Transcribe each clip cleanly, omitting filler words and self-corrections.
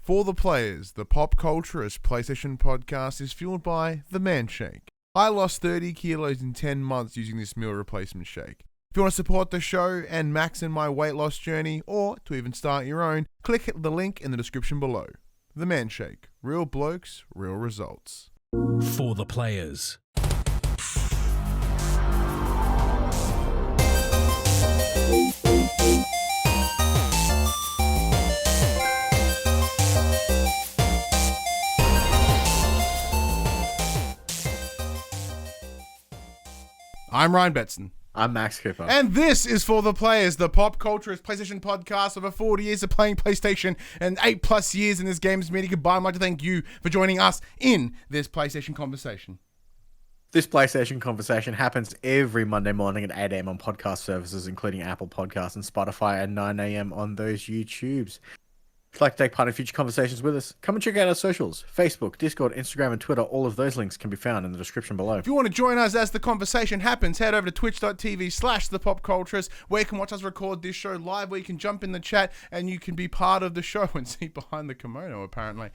For the players, the pop culturist PlayStation podcast is fueled by the Man Shake. I lost 30 kilos in 10 months using this meal replacement shake. If you want to support the show and max in my weight loss journey, or to even start your own, click the link in the description below. The Man Shake. Real blokes, real results. For the players. I'm Ryan Betson. I'm Max Cooper. And this is For the Players, the pop culturist PlayStation podcast. Over 40 years of playing PlayStation and 8+ years in this games media. Goodbye. I'd like to thank you for joining us in this PlayStation conversation. This PlayStation conversation happens every Monday morning at 8 a.m. on podcast services, including Apple Podcasts and Spotify, at 9 a.m. on those YouTubes. If you'd like to take part in future conversations with us, come and check out our socials. Facebook, Discord, Instagram, and Twitter. All of those links can be found in the description below. If you want to join us as the conversation happens, head over to twitch.tv/thepopculturist, where you can watch us record this show live, where you can jump in the chat and you can be part of the show and see behind the kimono, apparently.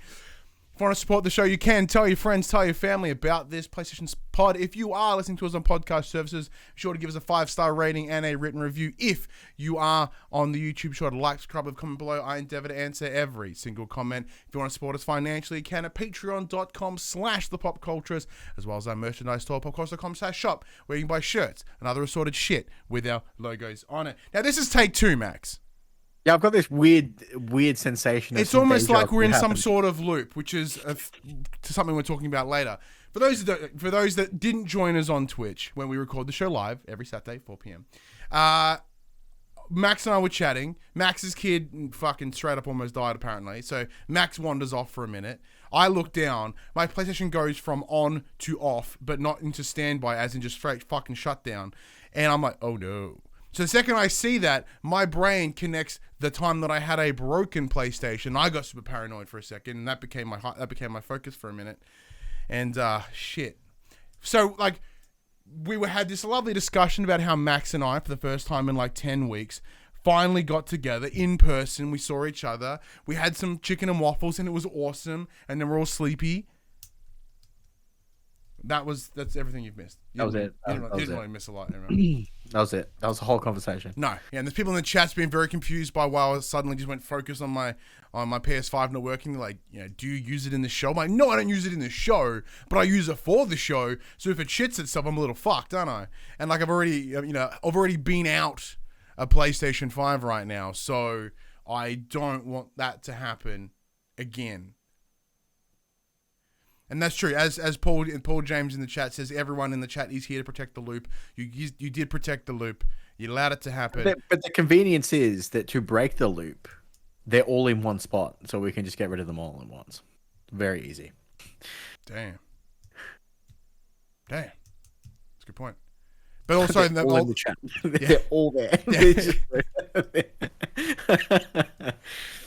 If you want to support the show, you can. Tell your friends, tell your family about this PlayStation pod. If you are listening to us on podcast services, be sure to give us a 5-star rating and a written review. If you are on the YouTube, be sure to like, subscribe, and comment below. I endeavor to answer every single comment. If you want to support us financially, you can at patreon.com/thepopculturist, as well as our merchandise store, popculturist.com/shop, where you can buy shirts and other assorted shit with our logos on it. Now, this is take 2, Max. Yeah, I've got this weird sensation. It's almost like we're in some sort of loop, which is something we're talking about later. For those that didn't join us on Twitch when we record the show live every Saturday, 4 p.m., Max and I were chatting. Max's kid fucking straight up almost died, apparently. So Max wanders off for a minute. I look down. My PlayStation goes from on to off, but not into standby, as in just straight fucking shutdown. And I'm like, oh no. So the second I see that, my brain connects the time that I had a broken PlayStation. I got super paranoid for a second, and that became my focus for a minute. And shit. So like, we had this lovely discussion about how Max and I, for the first time in like 10 weeks, finally got together in person. We saw each other. We had some chicken and waffles, and it was awesome. And then we're all sleepy. That's everything you've missed. That was it. You didn't really miss a lot. That was it. That was the whole conversation. No. Yeah, and there's people in the chat's been very confused by why I suddenly just went focused on my PS5 not working. They're like, do you use it in the show? I'm like, no, I don't use it in the show, but I use it for the show. So if it shits itself, I'm a little fucked, aren't I? And like I've already been out a PlayStation 5 right now, so I don't want that to happen again. And that's true. As Paul James in the chat says, everyone in the chat is here to protect the loop. You did protect the loop. You allowed it to happen. But the convenience is that to break the loop, they're all in one spot, so we can just get rid of them all at once. Very easy. Damn. That's a good point. But also, they're all in the chat. They're all there. Yeah.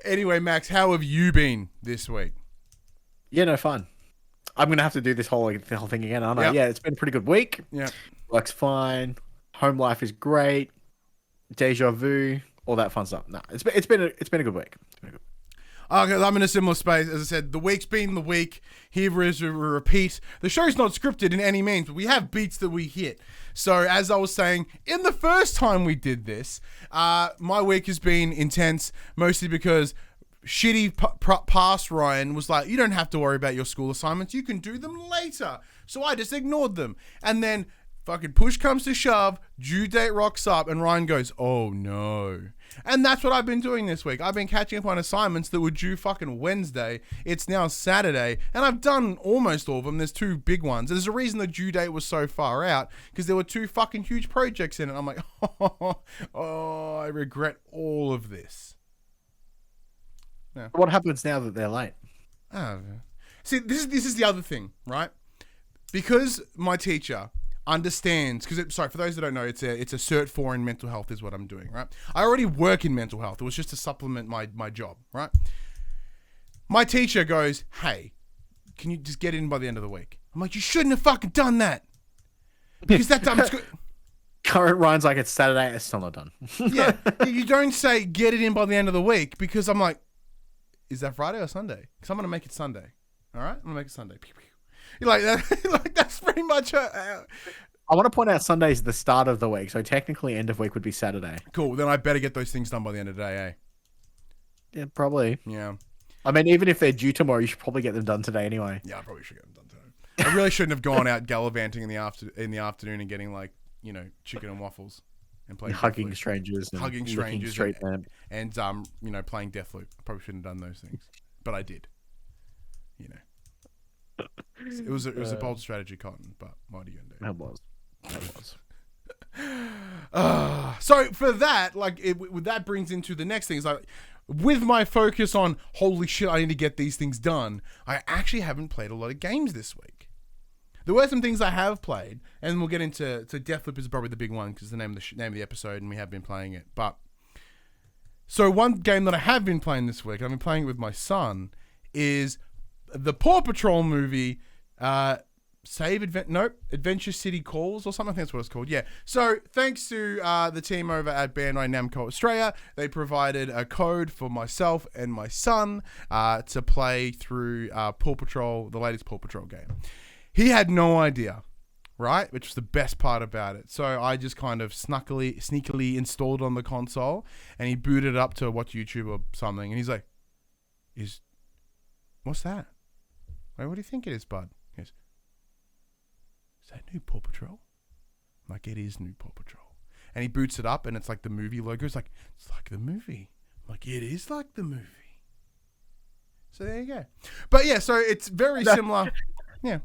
Anyway, Max, how have you been this week? Yeah, no, fun. I'm going to have to do the whole thing again, aren't I? Yep. Yeah, it's been a pretty good week. Yeah. Works fine. Home life is great. Deja vu, all that fun stuff. No, it's been a good week. Okay, I'm in a similar space. As I said, the week's been the week. Here is a repeat. The show's not scripted in any means, but we have beats that we hit. So, as I was saying, in the first time we did this, my week has been intense, mostly because shitty past Ryan was like, you don't have to worry about your school assignments. You can do them later. So I just ignored them. And then fucking push comes to shove, due date rocks up, and Ryan goes, oh no. And that's what I've been doing this week. I've been catching up on assignments that were due fucking Wednesday. It's now Saturday, and I've done almost all of them. There's 2 big ones. There's a reason the due date was so far out, because there were 2 fucking huge projects in it. I'm like, oh, I regret all of this. Yeah. What happens now that they're late? Oh, see, this is the other thing, right? Because my teacher understands, because for those that don't know, it's a Cert 4 in mental health is what I'm doing, right? I already work in mental health. It was just to supplement my job, right? My teacher goes, hey, can you just get in by the end of the week? I'm like, you shouldn't have fucking done that. Because that time it's good. Current Ryan's like, it's Saturday, it's still not done. Yeah, you don't say get it in by the end of the week, because I'm like, is that Friday or Sunday? Because I'm gonna make it Sunday. All right, I'm gonna make it Sunday. Pew, pew. You like that? Like that's pretty much. I want to point out Sunday's the start of the week, so technically end of week would be Saturday. Cool. Then I better get those things done by the end of the day, eh? Yeah, probably. Yeah. I mean, even if they're due tomorrow, you should probably get them done today anyway. Yeah, I probably should get them done today. I really shouldn't have gone out gallivanting in the afternoon and getting like chicken and waffles and playing Hugging Deathloop. strangers, and hugging looking strangers, straight and playing Deathloop. I probably shouldn't have done those things, but I did. It was a bold strategy, Cotton. But what are you gonna do? That was. So for that, that brings into the next thing. Is like, with my focus on holy shit, I need to get these things done. I actually haven't played a lot of games this week. There were some things I have played, and we'll get into. So Deathloop is probably the big one because the name of the episode, and we have been playing it. But so one game that I have been playing this week, I've been playing it with my son, is the Paw Patrol movie. Adventure City Calls or something. I think that's what it's called. Yeah. So thanks to the team over at Bandai Namco Australia, they provided a code for myself and my son to play through Paw Patrol, the latest Paw Patrol game. He had no idea, right? Which was the best part about it. So I just kind of sneakily installed on the console, and he booted it up to watch YouTube or something, and he's like, what's that? Wait, what do you think it is, bud? He goes, is that new Paw Patrol? I'm like, it is new Paw Patrol. And he boots it up, and it's like the movie logo. It's like the movie. I'm like, it is like the movie. So there you go. But yeah, so it's very similar. Yeah.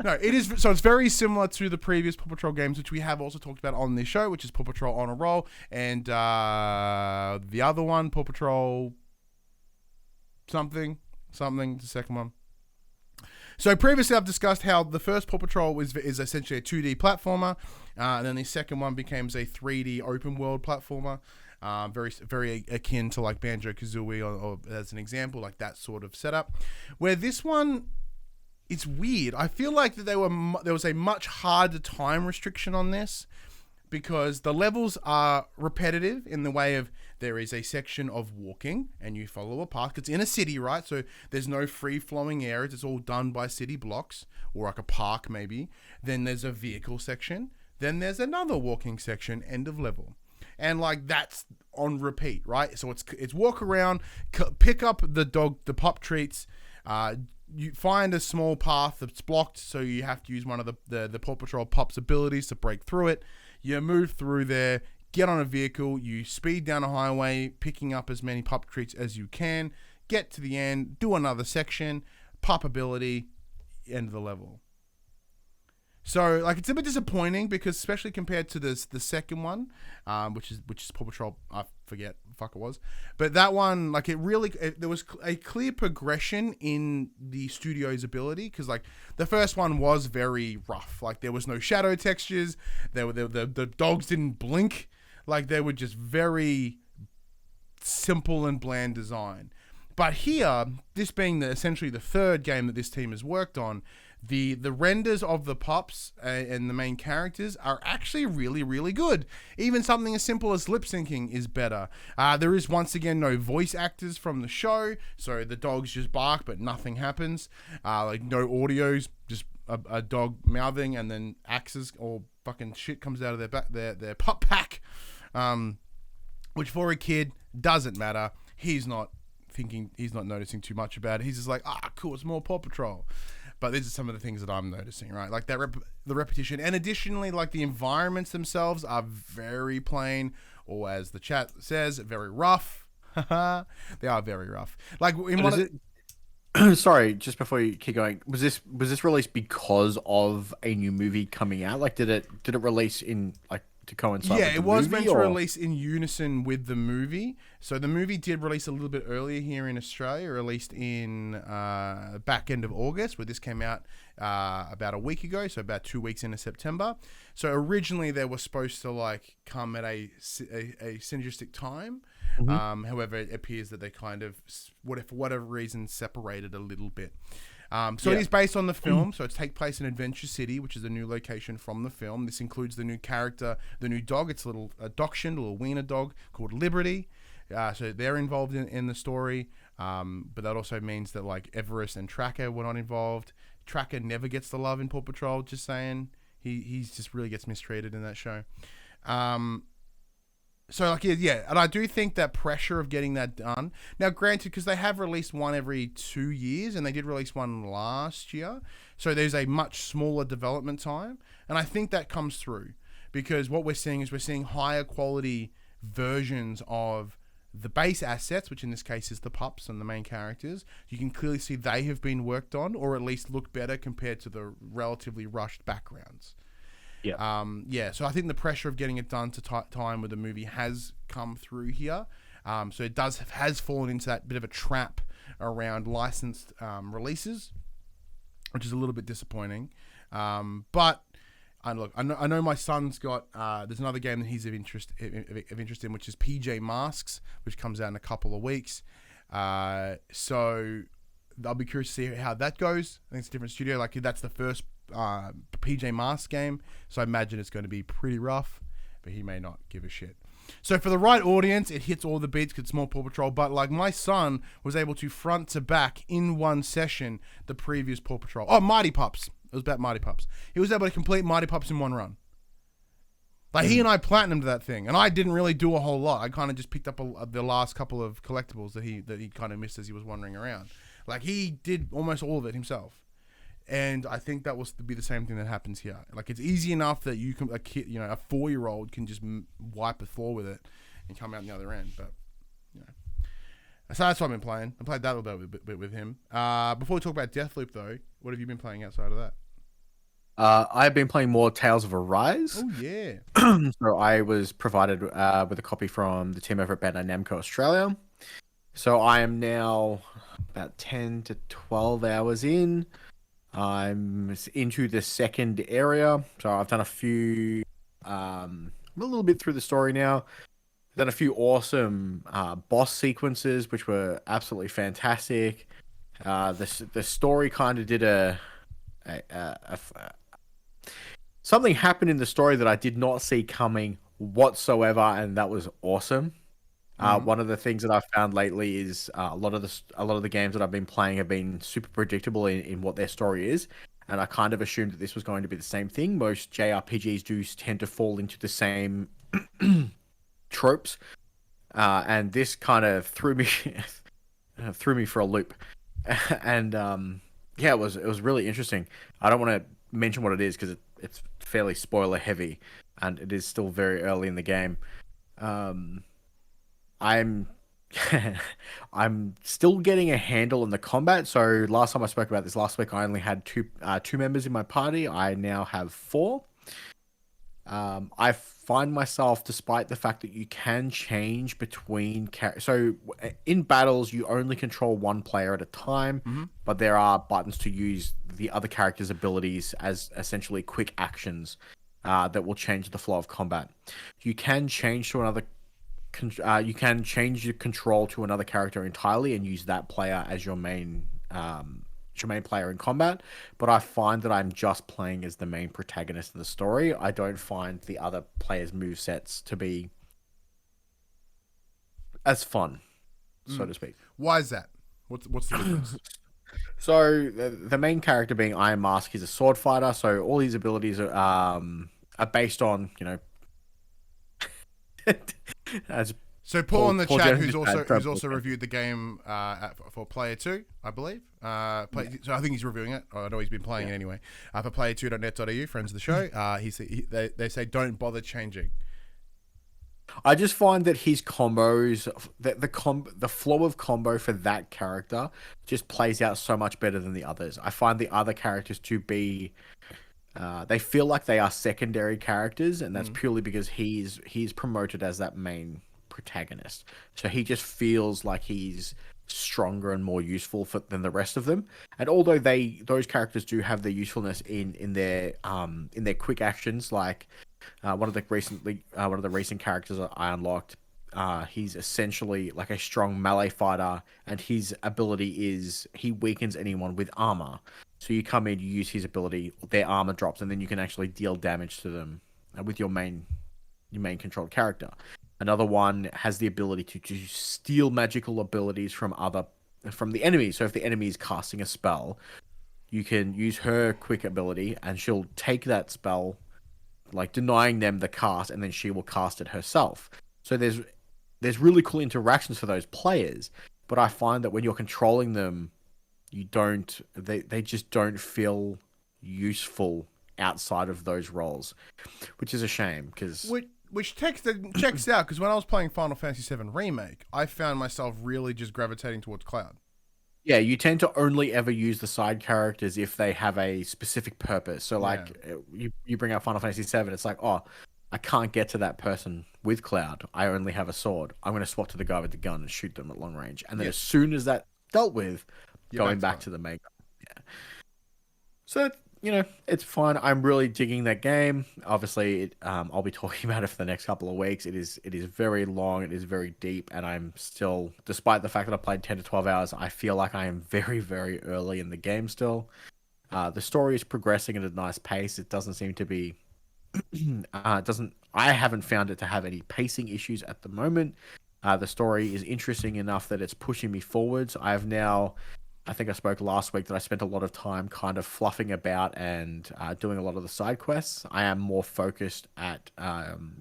No, it is. So it's very similar to the previous Paw Patrol games, which we have also talked about on this show, which is Paw Patrol On a Roll, and the other one, Paw Patrol something, the second one. So previously I've discussed how the first Paw Patrol is essentially a 2D platformer, and then the second one becomes a 3D open world platformer, very very akin to like Banjo-Kazooie or as an example, like that sort of setup. Where this one, it's weird. I feel like that there was a much harder time restriction on this, because the levels are repetitive in the way of there is a section of walking and you follow a path. It's in a city, right? So there's no free-flowing areas. It's all done by city blocks or like a park maybe. Then there's a vehicle section. Then there's another walking section, end of level. And like that's on repeat, right? So it's walk around, pick up the pop treats, you find a small path that's blocked, so you have to use one of the Paw Patrol Pop's abilities to break through it. You move through there, get on a vehicle, you speed down a highway, picking up as many pop treats as you can, get to the end, do another section, pop ability, end of the level. So like it's a bit disappointing because especially compared to the second one, which is Paw Patrol, I forget what the fuck it was, but that one like there was a clear progression in the studio's ability, because like the first one was very rough, like there was no shadow textures, the dogs didn't blink, like they were just very simple and bland design. But here, this being essentially the third game that this team has worked on, the renders of the pups and the main characters are actually really, really good. Even something as simple as lip syncing is better. There is once again no voice actors from the show, so the dogs just bark but nothing happens. Like no audios, just a dog mouthing and then axes or fucking shit comes out of their pup pack, which for a kid doesn't matter. He's not noticing too much about it. He's just like, cool, it's more Paw Patrol. But these are some of the things that I'm noticing, right? Like that the repetition. And additionally, like the environments themselves are very plain, or as the chat says, very rough. They are very rough. Like in sorry, just before you keep going, was this released because of a new movie coming out? Like, did it release in like to coincide? Yeah, with the it was movie, meant to release in unison with the movie. So the movie did release a little bit earlier here in Australia, released in back end of August, where this came out about a week ago, so about 2 weeks into September. So originally they were supposed to like come at a synergistic time. Mm-hmm. However, it appears that they kind of, for whatever reason, separated a little bit. It is based on the film, so it's take place in Adventure City, which is a new location from the film. This includes the new character, the new dog. It's a dachshund, a little wiener dog called Liberty. So they're involved in the story. But that also means that like Everest and Tracker were not involved. Tracker never gets the love in Paw Patrol. Just saying, he's just really gets mistreated in that show. So like yeah, and I do think that pressure of getting that done. Now, granted, because they have released one every 2 years, and they did release one last year, so there's a much smaller development time, and I think that comes through because what we're seeing is higher quality versions of the base assets, which in this case is the pups and the main characters. You can clearly see they have been worked on, or at least look better compared to the relatively rushed backgrounds. Yeah. So I think the pressure of getting it done to time with the movie has come through here. So it has fallen into that bit of a trap around licensed releases, which is a little bit disappointing. But I know my son's got. There's another game that he's of interest in, which is PJ Masks, which comes out in a couple of weeks. So I'll be curious to see how that goes. I think it's a different studio. Like that's the first PJ Masks game, so I imagine it's going to be pretty rough, but he may not give a shit. So for the right audience, it hits all the beats because it's more Paw Patrol, but like my son was able to front to back in one session the previous Paw Patrol. Oh, Mighty Pups. It was about Mighty Pups. He was able to complete Mighty Pups in one run. Like he and I platinumed that thing, and I didn't really do a whole lot. I kind of just picked up the last couple of collectibles that he kind of missed as he was wandering around. Like he did almost all of it himself. And I think that will be the same thing that happens here. Like it's easy enough that you can a 4-year-old can just wipe the floor with it and come out the other end. But so that's what I've been playing. I played that a little bit with him. Before we talk about Deathloop, though, what have you been playing outside of that? I've been playing more Tales of Arise. Oh yeah. So I was provided with a copy from the team over at Bandai Namco Australia. So I am now about 10 to 12 hours in. I'm into the second area, so I've done a few. I'm a little bit through the story now. Done a few awesome boss sequences, which were absolutely fantastic. The story kind of did something happened in the story that I did not see coming whatsoever, and that was awesome. One of the things that I've found lately is a lot of the games that I've been playing have been super predictable in what their story is, and I kind of assumed that this was going to be the same thing. Most JRPGs do tend to fall into the same tropes, and this kind of threw me for a loop. And yeah, it was really interesting. I don't want to mention what it is because it's fairly spoiler heavy, and it is still very early in the game. I'm still getting a handle on the combat. So last time I spoke about this last week, I only had two members in my party. I now have 4. I find myself, despite the fact that you can change between so in battles you only control one player at a time, but there are buttons to use the other character's abilities as essentially quick actions that will change the flow of combat. You can change to another. You can change your control to another character entirely and use that player as your main player in combat, but I find that I'm just playing as the main protagonist of the story. I don't find the other players' movesets to be as fun, so to speak. Why is that? What's the difference? So the main character being Iron Mask, he's a sword fighter, so all his abilities are based on, as So Paul in the chat, who's also reviewed the game for Player 2, I believe. So I think he's reviewing it. I know he's been playing it anyway. For player2.net.au, friends of the show, they say don't bother changing. I just find that his combos, the flow of combo for that character just plays out so much better than the others. I find the other characters to be, they feel like they are secondary characters, and that's purely because he's promoted as that main protagonist. So he just feels like he's stronger and more useful than the rest of them. And although those characters do have their usefulness in their quick actions, like one of the recent characters that I unlocked, he's essentially like a strong melee fighter, and his ability is he weakens anyone with armor. So you come in, you use his ability, their armor drops, and then you can actually deal damage to them with your main controlled character. Another one has the ability to steal magical abilities from other the enemy. So if the enemy is casting a spell, you can use her quick ability, and she'll take that spell, like denying them the cast, and then she will cast it herself. So there's really cool interactions for those players, but I find that when you're controlling them, they just don't feel useful outside of those roles, which is a shame because which checks out, because when I was playing Final Fantasy VII Remake, I found myself really just gravitating towards Cloud. yeah, you tend to only ever use the side characters if they have a specific purpose. So like you bring out Final Fantasy VII, it's like, oh, I can't get to that person with Cloud. I only have a sword. I'm going to swap to the guy with the gun and shoot them at long range. And then as soon as that's dealt with, going back to the main. Yeah. So, it's fun. I'm really digging that game. Obviously, I'll be talking about it for the next couple of weeks. It is very long. It is very deep. And I'm still, despite the fact that I played 10 to 12 hours, I feel like I am very, very early in the game still. The story is progressing at a nice pace. It doesn't seem to be... I haven't found it to have any pacing issues at the moment. The story is interesting enough that it's pushing me forwards. I think I spoke last week that I spent a lot of time kind of fluffing about and doing a lot of the side quests. I am more focused at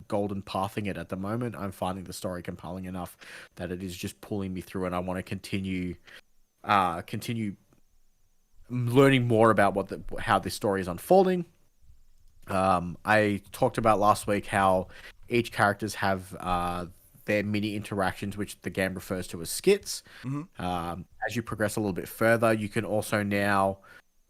golden pathing it at the moment. I'm finding the story compelling enough that it is just pulling me through, and I want to continue learning more about how this story is unfolding. I talked about last week how each characters have their mini interactions, which the game refers to as skits. Mm-hmm. As you progress a little bit further, you can also now,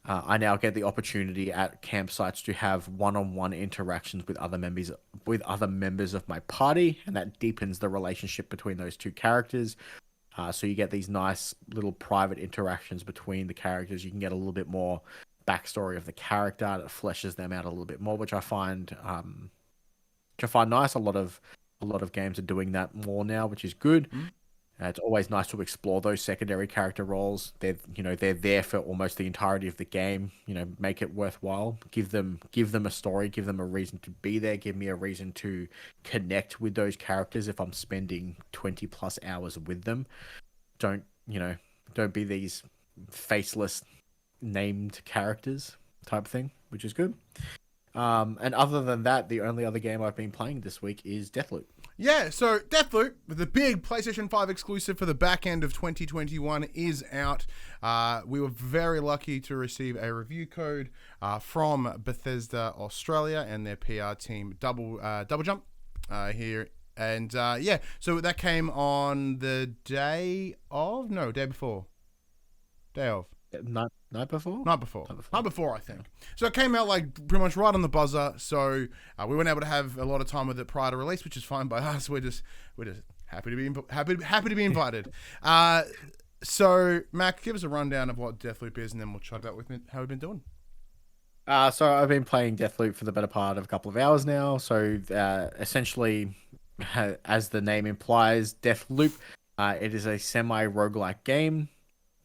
I now get the opportunity at campsites to have one-on-one interactions with other members of my party, and that deepens the relationship between those two characters. So you get these nice little private interactions between the characters. You can get a little bit more backstory of the character that fleshes them out a little bit more, which I find nice. A lot of games are doing that more now, which is good. Mm. It's always nice to explore those secondary character roles. They're there for almost the entirety of the game. Make it worthwhile. Give them a story. Give them a reason to be there. Give me a reason to connect with those characters if I'm spending 20+ hours with them. Don't be these faceless named characters type thing, which is good. And other than that, the only other game I've been playing this week is Deathloop. Yeah, so Deathloop, the big PlayStation 5 exclusive for the back end of 2021, is out. We were very lucky to receive a review code from Bethesda Australia and their PR team, Double Jump, here. And so that came on the day before. Day of. Night before, I think. So it came out like pretty much right on the buzzer. So we weren't able to have a lot of time with it prior to release, which is fine by us. We're just happy to be invited. So Mac, give us a rundown of what Deathloop is, and then we'll chat about how we've been doing. So I've been playing Deathloop for the better part of a couple of hours now. So essentially, as the name implies, Deathloop, it is a semi-roguelike game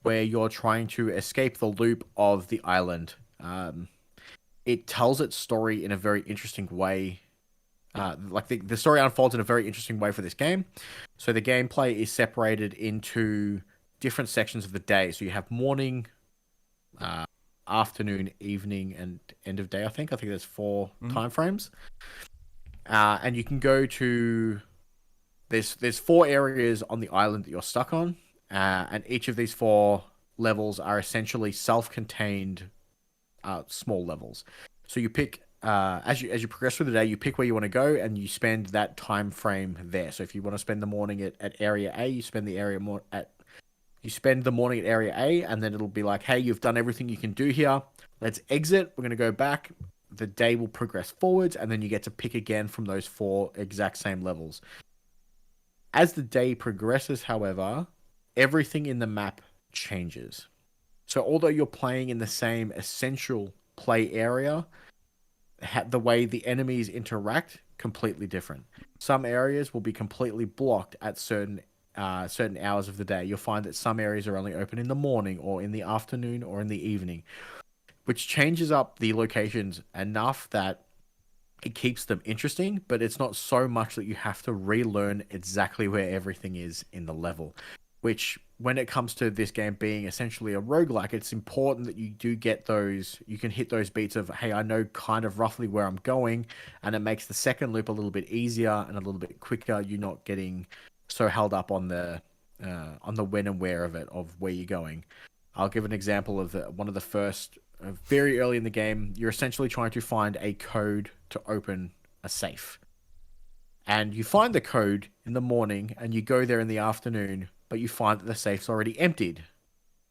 where you're trying to escape the loop of the island. It tells its story in a very interesting way. The story unfolds in a very interesting way for this game. So the gameplay is separated into different sections of the day. So you have morning, afternoon, evening, and end of day, I think. There's 4 time frames. And you can go to... There's 4 areas on the island that you're stuck on. And each of these 4 levels are essentially self-contained small levels. So you pick as you progress through the day, you pick where you want to go, and you spend that time frame there. So if you want to spend the morning at area A, you spend the morning at area A, and then it'll be like, hey, you've done everything you can do here. Let's exit. We're going to go back. The day will progress forwards, and then you get to pick again from those 4 exact same levels. As the day progresses, however, everything in the map changes. So although you're playing in the same essential play area, the way the enemies interact, completely different. Some areas will be completely blocked at certain hours of the day. You'll find that some areas are only open in the morning or in the afternoon or in the evening, which changes up the locations enough that it keeps them interesting, but it's not so much that you have to relearn exactly where everything is in the level, which when it comes to this game being essentially a roguelike, it's important that you do get those, you can hit those beats of, hey, I know kind of roughly where I'm going, and it makes the second loop a little bit easier and a little bit quicker. You're not getting so held up on the when and where of it, of where you're going. I'll give an example of one of the first, very early in the game, you're essentially trying to find a code to open a safe. And you find the code in the morning, and you go there in the afternoon, but you find that the safe's already emptied.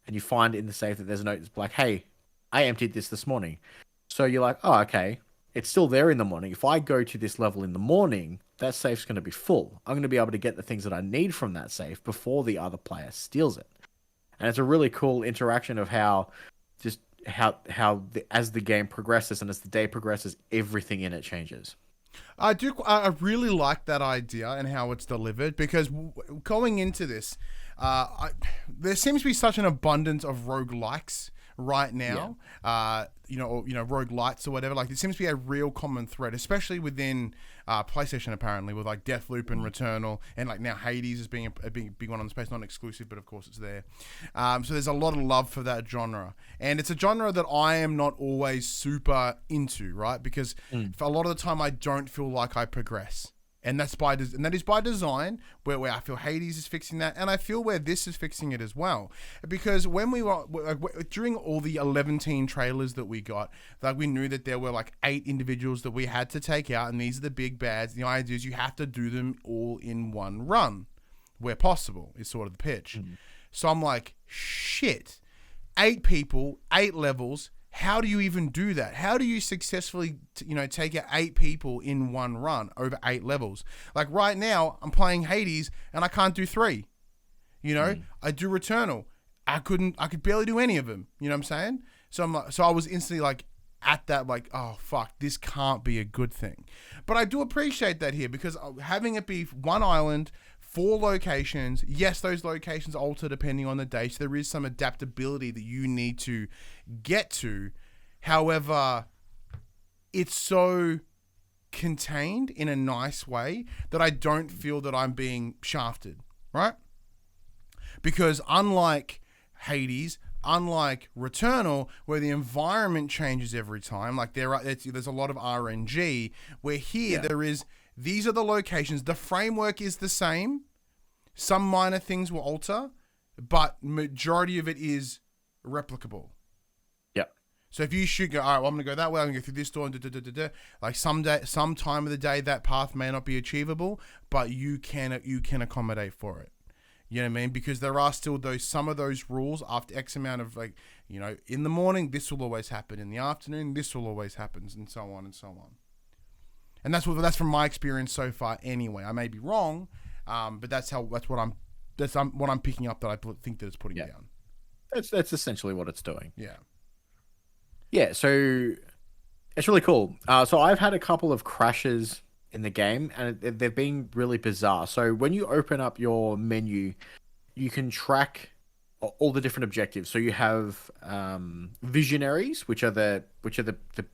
And you find in the safe that there's a note that's like, hey, I emptied this morning. So you're like, oh, okay, it's still there in the morning. If I go to this level in the morning, that safe's going to be full. I'm going to be able to get the things that I need from that safe before the other player steals it. And it's a really cool interaction of how as the game progresses and as the day progresses, everything in it changes. I really like that idea and how it's delivered, because going into this, there seems to be such an abundance of roguelikes right now. Yeah. Roguelites or whatever. Like, it seems to be a real common thread, especially within PlayStation, apparently, with like Deathloop and Returnal, and like now Hades is being a big one on the space, not exclusive, but of course it's there. So there's a lot of love for that genre, and it's a genre that I am not always super into, right? Because for a lot of the time I don't feel like I progress. And that is by design, where I feel Hades is fixing that, and I feel where this is fixing it as well. Because when we were during all the 11 trailers that we got, like, we knew that there were like 8 individuals that we had to take out, and these are the big bads. The idea is you have to do them all in one run, where possible, is sort of the pitch. So I'm like, shit, 8 people, 8 levels. How do you even do that? How do you successfully, take out 8 people in one run over 8 levels? Like, right now, I'm playing Hades and I can't do 3. I do Returnal. I could barely do any of them. You know what I'm saying? So I was instantly like, at that, like, oh fuck, this can't be a good thing. But I do appreciate that here, because having it be one island, 4 locations. Yes, those locations alter depending on the day, so there is some adaptability that you need to get to. However, it's so contained in a nice way that I don't feel that I'm being shafted, right? Because unlike Hades, unlike Returnal, where the environment changes every time, like there's a lot of RNG, where here these are the locations. The framework is the same. Some minor things will alter, but majority of it is replicable. Yep. So if you should go, all right, well, I'm going to go that way, I'm going to go through this door, and like some time of the day, that path may not be achievable, but you can accommodate for it. You know what I mean? Because there are still some of those rules after X amount of, like, in the morning, this will always happen. In the afternoon, this will always happen, and so on and so on. And that's from my experience so far. Anyway, I may be wrong, but that's what I'm picking up that I think that it's putting down. That's essentially what it's doing. Yeah. Yeah. So it's really cool. So I've had a couple of crashes in the game, and they've been really bizarre. So when you open up your menu, you can track all the different objectives. So you have visionaries, which are the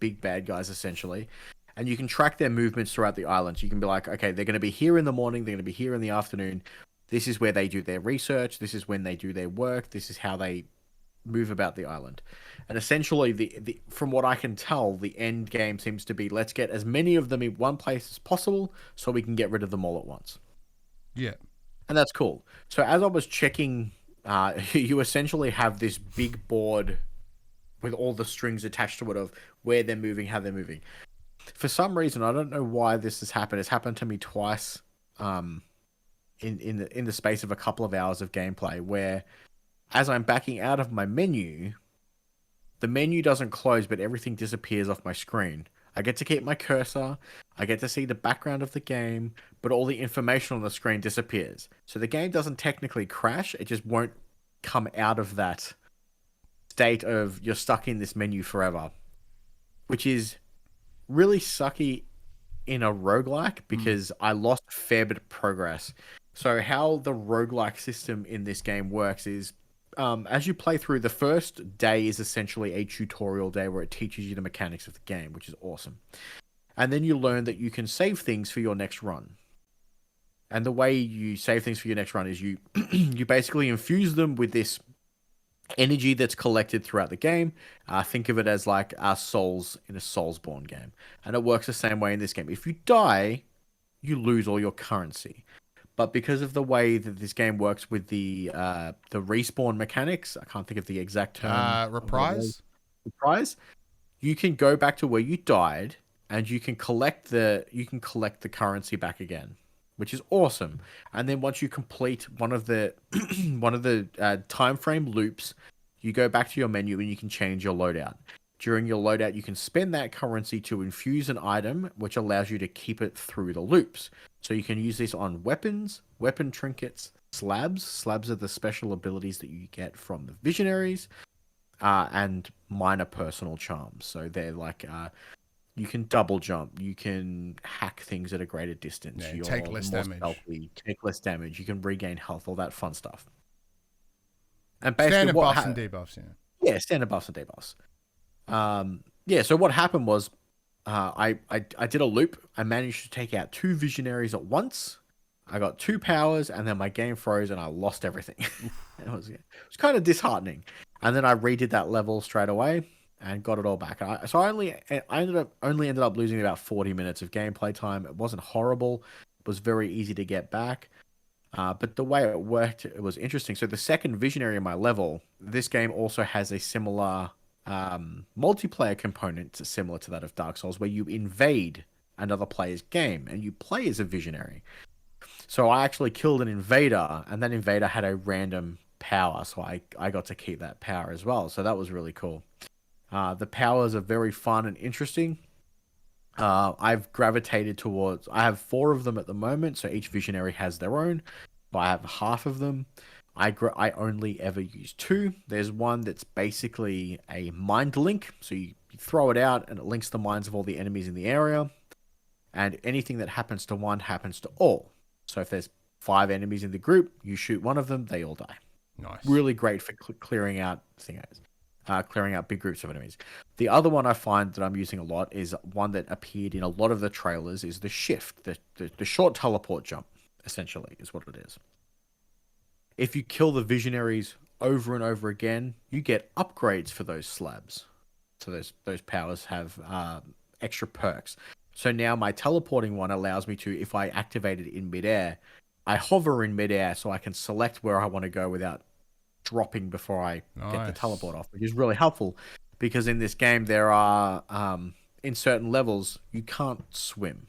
big bad guys essentially. And you can track their movements throughout the island. So you can be like, okay, they're going to be here in the morning. They're going to be here in the afternoon. This is where they do their research. This is when they do their work. This is how they move about the island. And essentially, from what I can tell, the end game seems to be, let's get as many of them in one place as possible so we can get rid of them all at once. Yeah. And that's cool. So as I was checking, you essentially have this big board with all the strings attached to it of where they're moving, how they're moving. For some reason, I don't know why this has happened. It's happened to me twice in the space of a couple of hours of gameplay, where as I'm backing out of my menu, the menu doesn't close, but everything disappears off my screen. I get to keep my cursor, I get to see the background of the game, but all the information on the screen disappears. So the game doesn't technically crash, it just won't come out of that state of you're stuck in this menu forever, which is really sucky in a roguelike, because I lost a fair bit of progress. So how the roguelike system in this game works is, as you play through, the first day is essentially a tutorial day where it teaches you the mechanics of the game, which is awesome. And then you learn that you can save things for your next run. And the way you save things for your next run is you you basically infuse them with this energy that's collected throughout the game. Think of it as like our souls in a Soulsborne game. And it works the same way in this game. If you die, you lose all your currency. But because of the way that this game works with the respawn mechanics, I can't think of the exact term. Reprise? Reprise. You can go back to where you died and you can collect the currency back again, which is awesome. And then once you complete one of the time frame loops, you go back to your menu and you can change your loadout. During your loadout, you can spend that currency to infuse an item, which allows you to keep it through the loops. So you can use this on weapons, weapon trinkets, slabs. Slabs are the special abilities that you get from the visionaries, and minor personal charms. So they're like, you can double jump, you can hack things at a greater distance, you're take less damage, stealthy, take less damage, you can regain health, all that fun stuff. And basically, standard buffs and debuffs, yeah, standard buffs and debuffs. So what happened was, I did a loop. I managed to take out 2 visionaries at once. I got 2 powers, and then my game froze, and I lost everything. It was kind of disheartening. And then I redid that level straight away and got it all back. I ended up losing about 40 minutes of gameplay time. It wasn't horrible. It was very easy to get back. But the way it worked, it was interesting. So the second visionary in my level, this game also has a similar multiplayer component similar to that of Dark Souls, where you invade another player's game and you play as a visionary. So I actually killed an invader, and that invader had a random power, so I got to keep that power as well. So that was really cool. The powers are very fun and interesting. I've gravitated towards, I have 4 of them at the moment, so each visionary has their own, but I have half of them. I only ever use 2. There's one that's basically a mind link. So you throw it out and it links the minds of all the enemies in the area. And anything that happens to one happens to all. So if there's 5 enemies in the group, you shoot one of them, they all die. Nice. Really great for clearing out big groups of enemies. The other one I find that I'm using a lot is one that appeared in a lot of the trailers, is the shift, the short teleport jump, essentially, is what it is. If you kill the visionaries over and over again, you get upgrades for those slabs. So those powers have extra perks. So now my teleporting one allows me to, if I activate it in midair, I hover in midair so I can select where I want to go without dropping before I get the teleport off, which is really helpful because in this game there are, in certain levels, you can't swim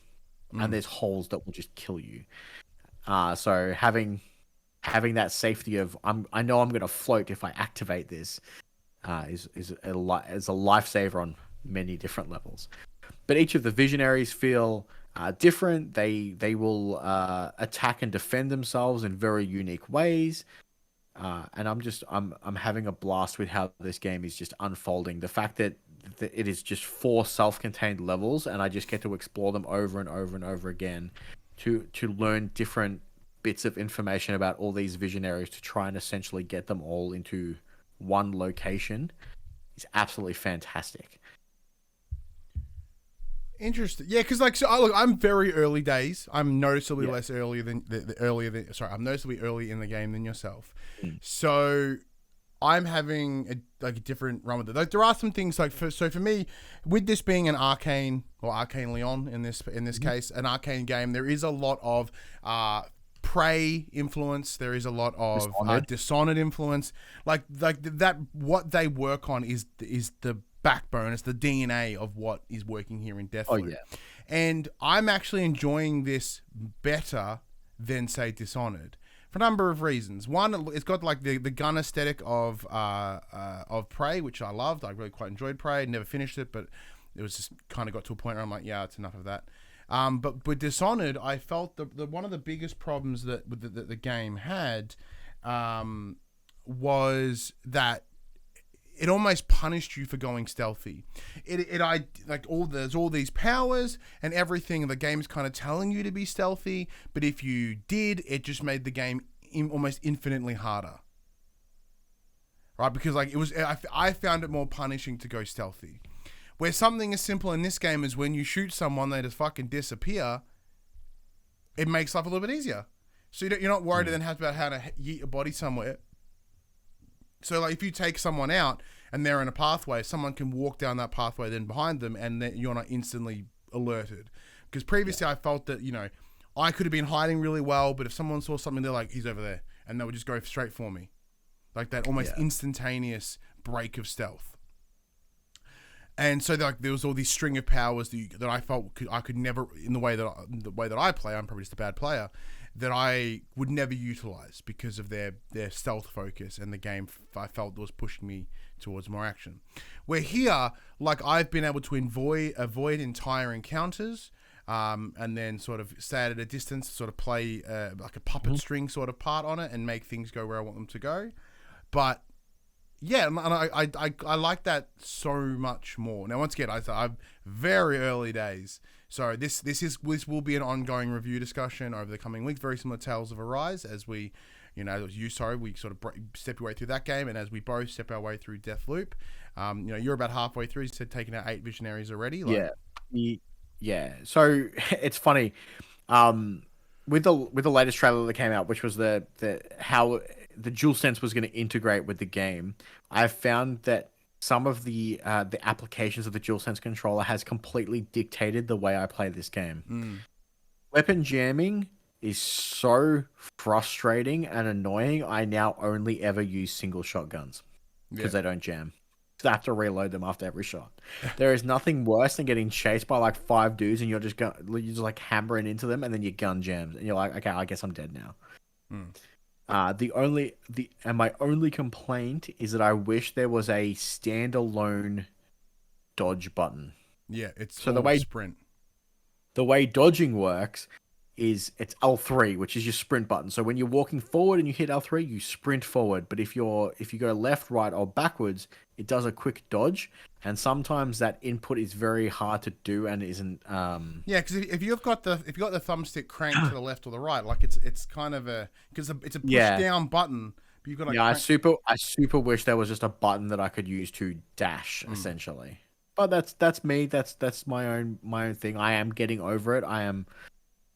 and there's holes that will just kill you. So having that safety of I know I'm going to float if I activate this is a lifesaver on many different levels. But each of the visionaries feel different. They will attack and defend themselves in very unique ways. And I'm having a blast with how this game is just unfolding. The fact that it is just 4 self-contained levels, and I just get to explore them over and over and over again to learn different bits of information about all these visionaries to try and essentially get them all into one location is absolutely fantastic. Interesting. Yeah, because look, I'm very early days. I'm noticeably less earlier than I'm noticeably early in the game than yourself. So I'm having a different run with it. Like there are some things for me, with this being an Arkane or Arkane Lyon in this case, an Arkane game, there is a lot of Prey influence. There is a lot of Dishonored influence. Like that. What they work on is the backbone. It's the DNA of what is working here in Deathloop. Oh yeah. And I'm actually enjoying this better than say Dishonored for a number of reasons. One, it's got like the gun aesthetic of Prey, which I loved. I really quite enjoyed Prey. Never finished it, but it was just kind of got to a point where I'm like, yeah, it's enough of that. But with Dishonored, I felt the one of the biggest problems that the game had was that it almost punished you for going stealthy. There's all these powers and everything. The game's kind of telling you to be stealthy, but if you did, it just made the game almost infinitely harder. Right? Because I found it more punishing to go stealthy. Where something as simple in this game as when you shoot someone, they just fucking disappear. it makes life a little bit easier. So you're not worried then about how to yeet your body somewhere. So like if you take someone out and they're in a pathway, someone can walk down that pathway then behind them, and then you're not instantly alerted. Because previously I felt that, you know, I could have been hiding really well, but if someone saw something, they're like, he's over there, and they would just go straight for me. Like that almost instantaneous break of stealth. And so like there was all these string of powers that I felt I could never, in the way that I play, I'm probably just a bad player, that I would never utilize because of their stealth focus, and the game I felt was pushing me towards more action. Where here, like I've been able to avoid entire encounters, and then sort of stay at a distance, sort of play like a puppet string sort of part on it and make things go where I want them to go. But yeah, and I like that so much more. Now, once again, I'm very early days, so this will be an ongoing review discussion over the coming weeks. Very similar to Tales of Arise, as we, you know, we sort of stepped our way through that game, and as we both step our way through Deathloop. You know, you're about halfway through. You said taking out 8 visionaries already. Like, yeah. So it's funny, with the latest trailer that came out, which was the how the DualSense was going to integrate with the game. I've found that some of the applications of the DualSense controller has completely dictated the way I play this game. Weapon jamming is so frustrating and annoying. I now only ever use single shotguns because they don't jam. I have to reload them after every shot. There is nothing worse than getting chased by like 5 dudes and you're just like hammering into them, and then your gun jams and you're like, okay, I guess I'm dead now. My only complaint is that I wish there was a standalone dodge button. Yeah, it's so the way sprint. The way dodging works is it's L3, which is your sprint button. So when you're walking forward and you hit L3, you sprint forward. But if you go left, right, or backwards, it does a quick dodge. And sometimes that input is very hard to do and isn't. Yeah, because if you've got the thumbstick cranked to the left or the right, like it's kind of it's a push down button. But you've got I super wish there was just a button that I could use to dash essentially. But that's me. That's my own thing. I am getting over it. I am.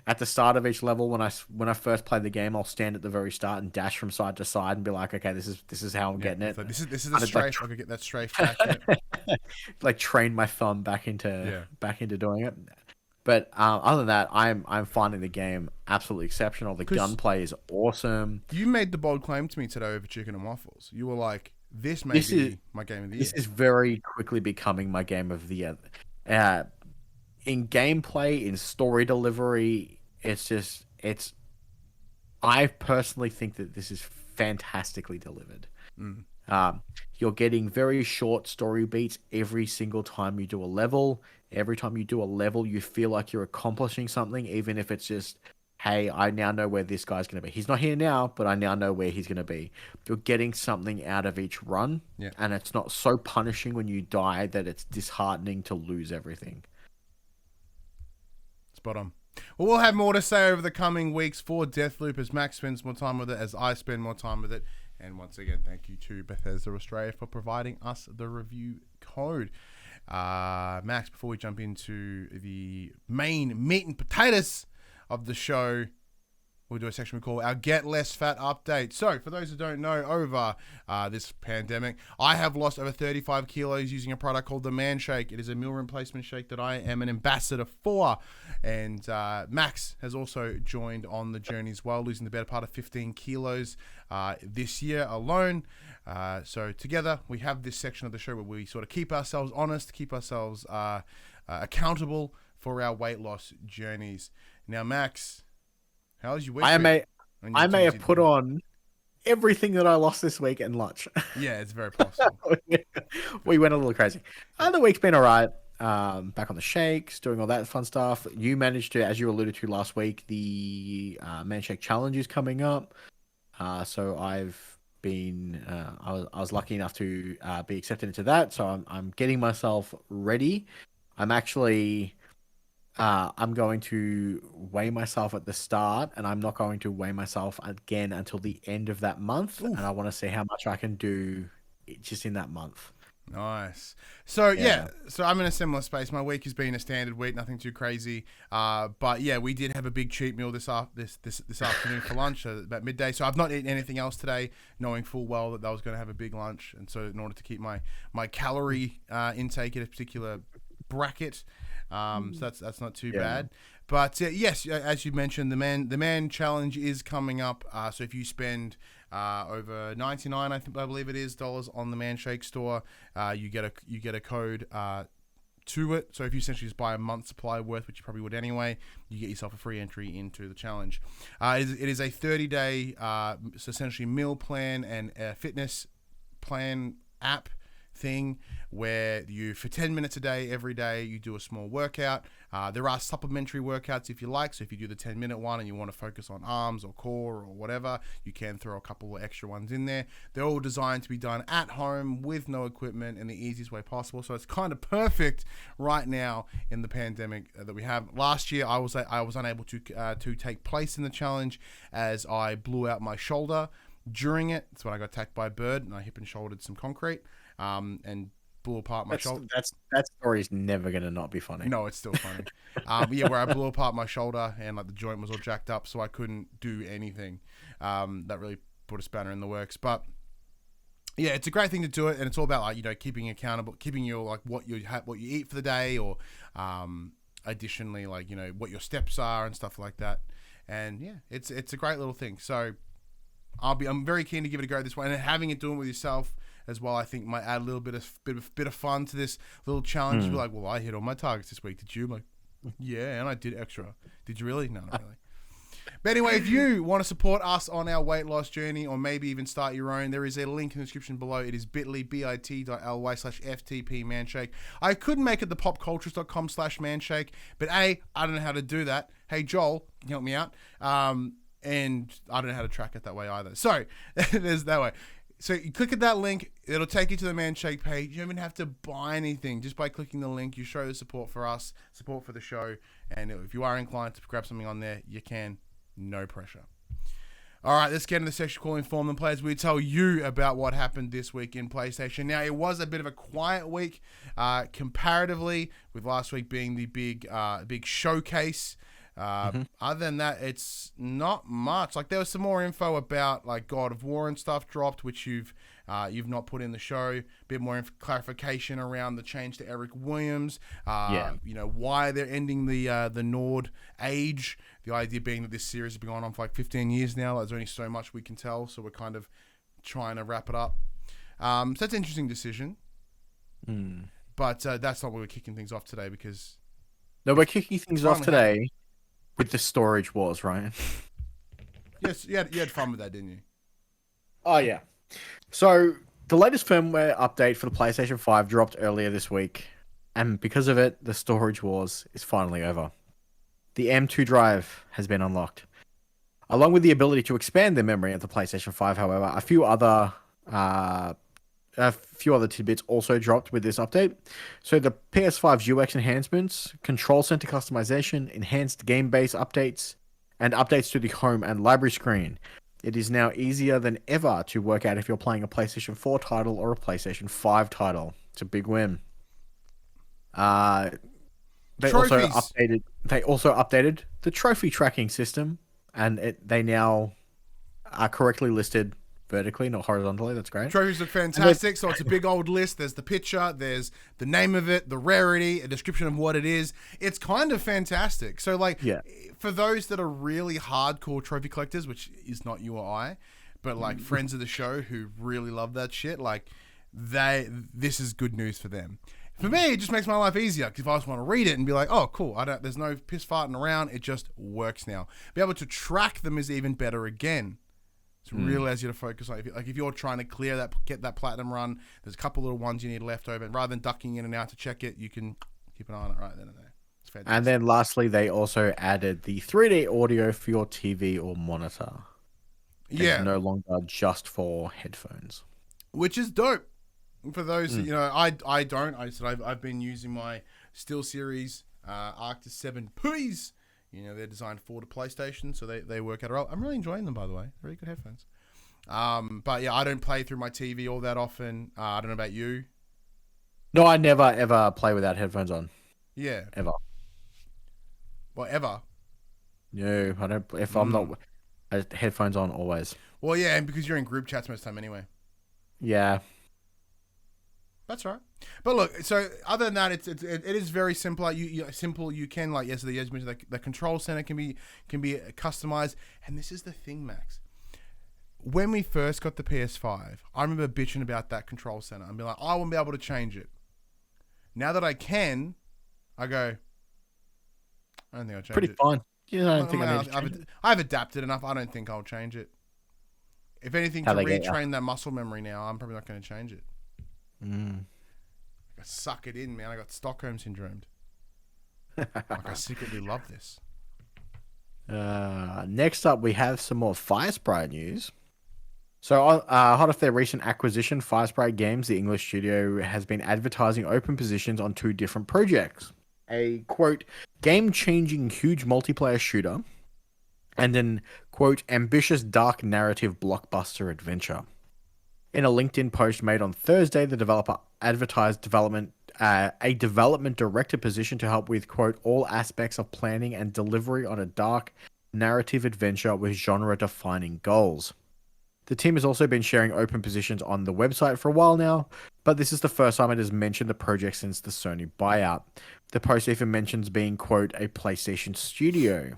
At the start of each level, when I first play the game, I'll stand at the very start and dash from side to side and be like, okay, this is how I'm getting it. So this is a strafe. I could get that strafe back. Like train my thumb back into doing it. But other than that, I'm finding the game absolutely exceptional. The gunplay is awesome. You made the bold claim to me today over chicken and waffles. You were like, this may be my game of the year. This is very quickly becoming my game of the year. In gameplay, in story delivery, I personally think that this is fantastically delivered. You're getting very short story beats every single time you do a level. Every time you do a level, you feel like you're accomplishing something, even if it's just, hey, I now know where this guy's going to be. He's not here now, but I now know where he's going to be. You're getting something out of each run, and it's not so punishing when you die that it's disheartening to lose everything. Spot on. Well, we'll have more to say over the coming weeks for Deathloop as Max spends more time with it, as I spend more time with it. And once again, thank you to Bethesda Australia for providing us the review code. Max, before we jump into the main meat and potatoes of the show, we'll do a section we call our Get Less Fat Update. So, for those who don't know, over this pandemic, I have lost over 35 kilos using a product called the Man Shake. It is a meal replacement shake that I am an ambassador for. And Max has also joined on the journey as well, losing the better part of 15 kilos this year alone. So, together, we have this section of the show where we sort of keep ourselves honest, keep ourselves accountable for our weight loss journeys. Now, Max, how's your week? I may have put on everything that I lost this week and lunch. Yeah, it's very possible. We went a little crazy. The week's been all right. Back on the shakes, doing all that fun stuff. You managed to, as you alluded to last week, the Man Shake Challenge is coming up. So I've been, I was lucky enough to be accepted into that. So I'm getting myself ready. I'm actually... I'm going to weigh myself at the start, and I'm not going to weigh myself again until the end of that month. Oof. And I want to see how much I can do just in that month. Nice. So so I'm in a similar space. My week has been a standard week, nothing too crazy. But yeah, we did have a big cheat meal this afternoon for lunch about midday. So I've not eaten anything else today, knowing full well that I was going to have a big lunch, and so in order to keep my calorie intake at a particular bracket, so that's not too bad. But yes, as you mentioned, the man challenge is coming up. So if you spend over $99, I believe it is, dollars on the Manshake store, you get a code to it. So if you essentially just buy a month's supply worth, which you probably would anyway, you get yourself a free entry into the challenge. It is a 30-day, so essentially meal plan and fitness plan app thing where you, for 10 minutes a day, every day, you do a small workout. There are supplementary workouts if you like. So if you do the 10-minute one and you want to focus on arms or core or whatever, you can throw a couple of extra ones in there. They're all designed to be done at home with no equipment in the easiest way possible. So it's kind of perfect right now in the pandemic that we have. Last year, I was unable to take place in the challenge as I blew out my shoulder during it. That's when I got attacked by a bird and I hip and shouldered some concrete. And blew apart my shoulder. That story is never gonna not be funny. No, it's still funny. Where I blew apart my shoulder and like the joint was all jacked up, so I couldn't do anything. That really put a spanner in the works. But yeah, it's a great thing to do it, and it's all about like keeping accountable, keeping your like what you eat for the day, or additionally like what your steps are and stuff like that. And yeah, it's a great little thing. So I'm very keen to give it a go this way, and having it doing with yourself as well, I think might add a little bit of fun to this little challenge. Be like, well, I hit all my targets this week. Did you? I'm like, yeah, and I did extra. Did you really? No, not really. But anyway, if you want to support us on our weight loss journey, or maybe even start your own, there is a link in the description below. It is bit.ly/FTP Manshake. I could make it the popcultures.com/Manshake, but I don't know how to do that. Hey, Joel, can you help me out? And I don't know how to track it that way either. So there's that way. So you click at that link, it'll take you to the Manshake page. You don't even have to buy anything. Just by clicking the link, you show the support for us, support for the show. And if you are inclined to grab something on there, you can. No pressure. All right, let's get into the section called Inform the Players. We tell you about what happened this week in PlayStation. Now, it was a bit of a quiet week comparatively, with last week being the big showcase. Other than that, it's not much. Like, there was some more info about like God of War and stuff dropped, which you've not put in the show. A bit more clarification around the change to Eric Williams. Why they're ending the Nord age. The idea being that this series has been going on for like 15 years now. There's only so much we can tell, so we're kind of trying to wrap it up. So that's an interesting decision. But that's not where we're kicking things off today, because no, we're kicking things off today with the storage wars, Ryan. Yes, you had fun with that, didn't you? Oh, yeah. So, the latest firmware update for the PlayStation 5 dropped earlier this week, and because of it, the storage wars is finally over. The M2 drive has been unlocked. Along with the ability to expand the memory of the PlayStation 5, however, a few other tidbits also dropped with this update. So the PS5's UX enhancements, control center customization, enhanced game-based updates, and updates to the home and library screen. It is now easier than ever to work out if you're playing a PlayStation 4 title or a PlayStation 5 title. It's a big win. They also updated the trophy tracking system, and they now are correctly listed vertically, not horizontally. That's great. Trophies look fantastic. So it's a big old list. There's the picture, there's the name of it, the rarity, a description of what it is. It's kind of fantastic. So for those that are really hardcore trophy collectors, which is not you or I, but like friends of the show who really love that shit, like this is good news for them. For me, it just makes my life easier, because if I just want to read it and be like, oh, cool, there's no piss farting around, it just works now. Be able to track them is even better again. It's really allows you to focus on if you're trying to get that platinum run, there's a couple little ones you need left over, and rather than ducking in and out to check it, you can keep an eye on it right then and there. It's fantastic. And then lastly, they also added the 3D audio for your TV or monitor. Yeah. It's no longer just for headphones. Which is dope. For those that, I've been using my SteelSeries Arctis 7 P's. They're designed for the PlayStation, so they work out well. I'm really enjoying them, by the way. Really good headphones. But yeah, I don't play through my TV all that often. I don't know about you. No, I never ever play without headphones on. Yeah. Ever. Whatever. No, I don't. If I'm not, headphones on always. Well, yeah, and because you're in group chats most of the time anyway. Yeah. That's right. But look, so other than that, it is very simple. Like you can, like yesterday, as mentioned, the control center can be customized. And this is the thing, Max. When we first got the PS5, I remember bitching about that control center and be like, I won't be able to change it. Now that I can, I go, I don't think I'll change it. Pretty fine. Yeah, I don't think I need to change it. I've adapted enough. I don't think I'll change it. If anything, to retrain that muscle memory now, I'm probably not going to change it. I suck it in, man. I got Stockholm syndrome. Like, I secretly love this. Next up, we have some more Firesprite news. So, hot off their recent acquisition, Firesprite Games, the English studio, has been advertising open positions on 2 different projects. A, quote, game-changing huge multiplayer shooter, and an, quote, ambitious dark narrative blockbuster adventure. In a LinkedIn post made on Thursday, the developer advertised a development director position to help with, quote, all aspects of planning and delivery on a dark narrative adventure with genre-defining goals. The team has also been sharing open positions on the website for a while now, but this is the first time it has mentioned the project since the Sony buyout. The post even mentions being, quote, a PlayStation studio.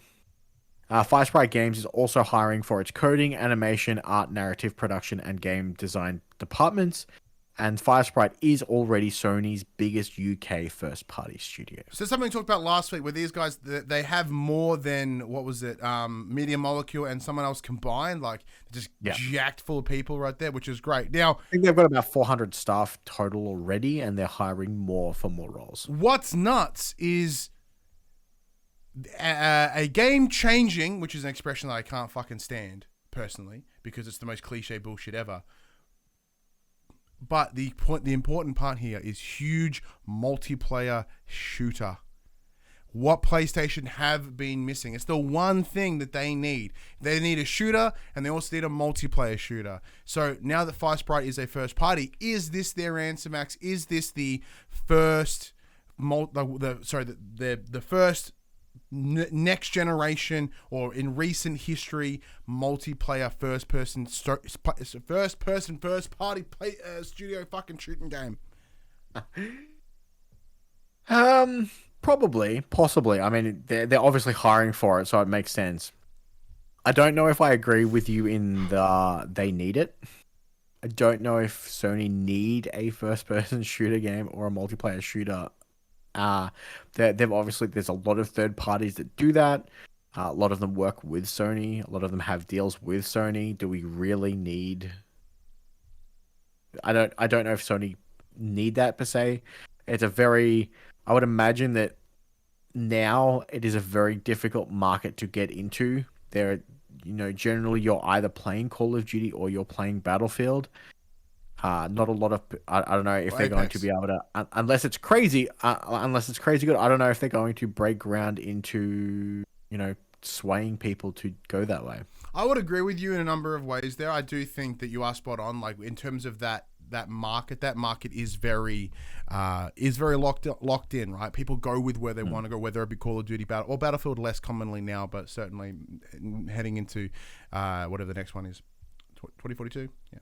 Firesprite Games is also hiring for its coding, animation, art, narrative, production, and game design departments. And Firesprite is already Sony's biggest UK first-party studio. So something we talked about last week, where these guys, they have more than, what was it, Media Molecule and someone else combined, like just jacked full of people right there, which is great. Now, I think they've got about 400 staff total already, and they're hiring more for more roles. What's nuts is a game-changing, which is an expression that I can't fucking stand, personally, because it's the most cliche bullshit ever. But the important part here is huge multiplayer shooter. What PlayStation have been missing. It's the one thing that they need. They need a shooter, and they also need a multiplayer shooter. So now that Firesprite is a first party, is this their answer, Max? Is this the first, the first next generation or in recent history multiplayer first party studio fucking shooting game? Probably, possibly. I mean, they're obviously hiring for it, so it makes sense. I don't know if I agree with you in they need it. I don't know if Sony need a first person shooter game or a multiplayer shooter. They've obviously, there's a lot of third parties that do that. A lot of them work with Sony. A lot of them have deals with Sony. Do we really need? I don't know if Sony need that per se. It's I would imagine that now it is a very difficult market to get into. Generally you're either playing Call of Duty or you're playing Battlefield. Not a lot of, I don't know if they're going to be able to, unless it's crazy good, I don't know if they're going to break ground into, swaying people to go that way. I would agree with you in a number of ways there. I do think that you are spot on, like in terms of that market is very locked in, right? People go with where they want to go, whether it be Call of Duty or Battlefield less commonly now, but certainly heading into whatever the next one is, 2042. Yeah.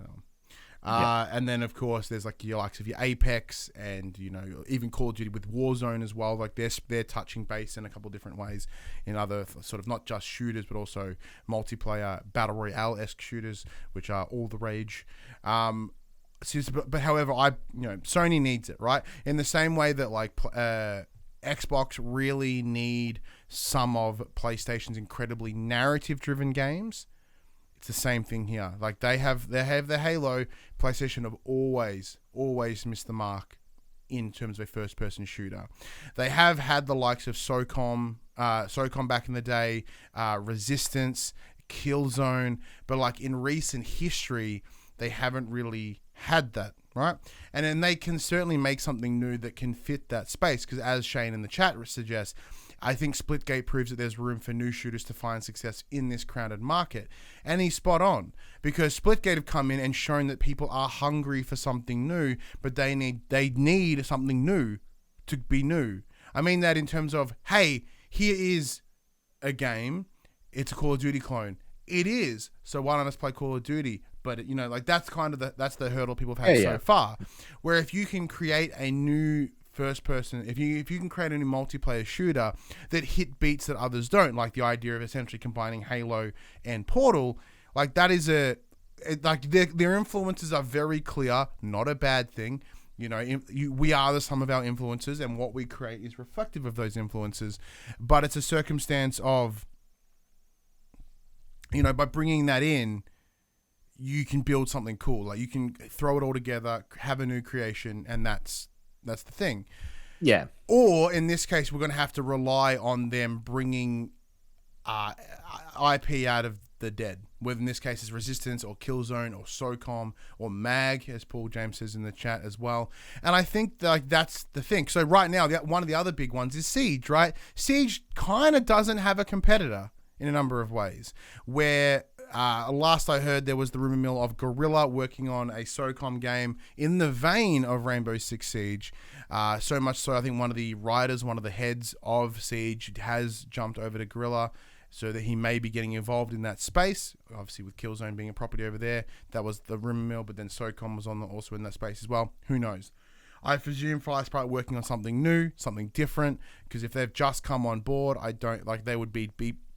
And then of course there's like your likes of your Apex and even Call of Duty with Warzone as well. Like they're touching base in a couple of different ways in other sort of not just shooters but also multiplayer battle royale-esque shooters, which are all the rage. But however, Sony needs it, right? In the same way that like Xbox really need some of PlayStation's incredibly narrative-driven games. It's the same thing here. Like they have the Halo. PlayStation have always missed the mark in terms of a first-person shooter. They have had the likes of SOCOM back in the day, Resistance, Killzone, but like in recent history, they haven't really had that, right? And then they can certainly make something new that can fit that space, because as Shane in the chat suggests, I think Splitgate proves that there's room for new shooters to find success in this crowded market. And he's spot on, because Splitgate have come in and shown that people are hungry for something new, but they need something new to be new. I mean that in terms of, hey, here is a game, it's a Call of Duty clone. It is, so why don't us play Call of Duty? But you know, like that's kind of the hurdle people have had so far. Where if you can create a new first person, if you can create a new multiplayer shooter that hit beats that others don't, like the idea of essentially combining Halo and Portal, like that is like their influences are very clear, not a bad thing. You know, we are the sum of our influences, and what we create is reflective of those influences. But it's a circumstance of, you know, by bringing that in, you can build something cool. Like you can throw it all together, have a new creation, and that's the thing. Yeah. Or in this case, we're going to have to rely on them bringing IP out of the dead, whether in this case is Resistance or Killzone or SOCOM or MAG, as Paul James says in the chat as well. And I think that's the thing. So right now, one of the other big ones is Siege, right? Siege kind of doesn't have a competitor in a number of ways, where last I heard, there was the rumor mill of Guerrilla working on a SOCOM game in the vein of Rainbow Six Siege. So much so, I think one of the writers, one of the heads of Siege, has jumped over to Guerrilla, so that he may be getting involved in that space. Obviously, with Killzone being a property over there, that was the rumor mill. But then SOCOM was also in that space as well. Who knows? I presume Firesprite working on something new, something different. Because if they've just come on board, I don't like they would be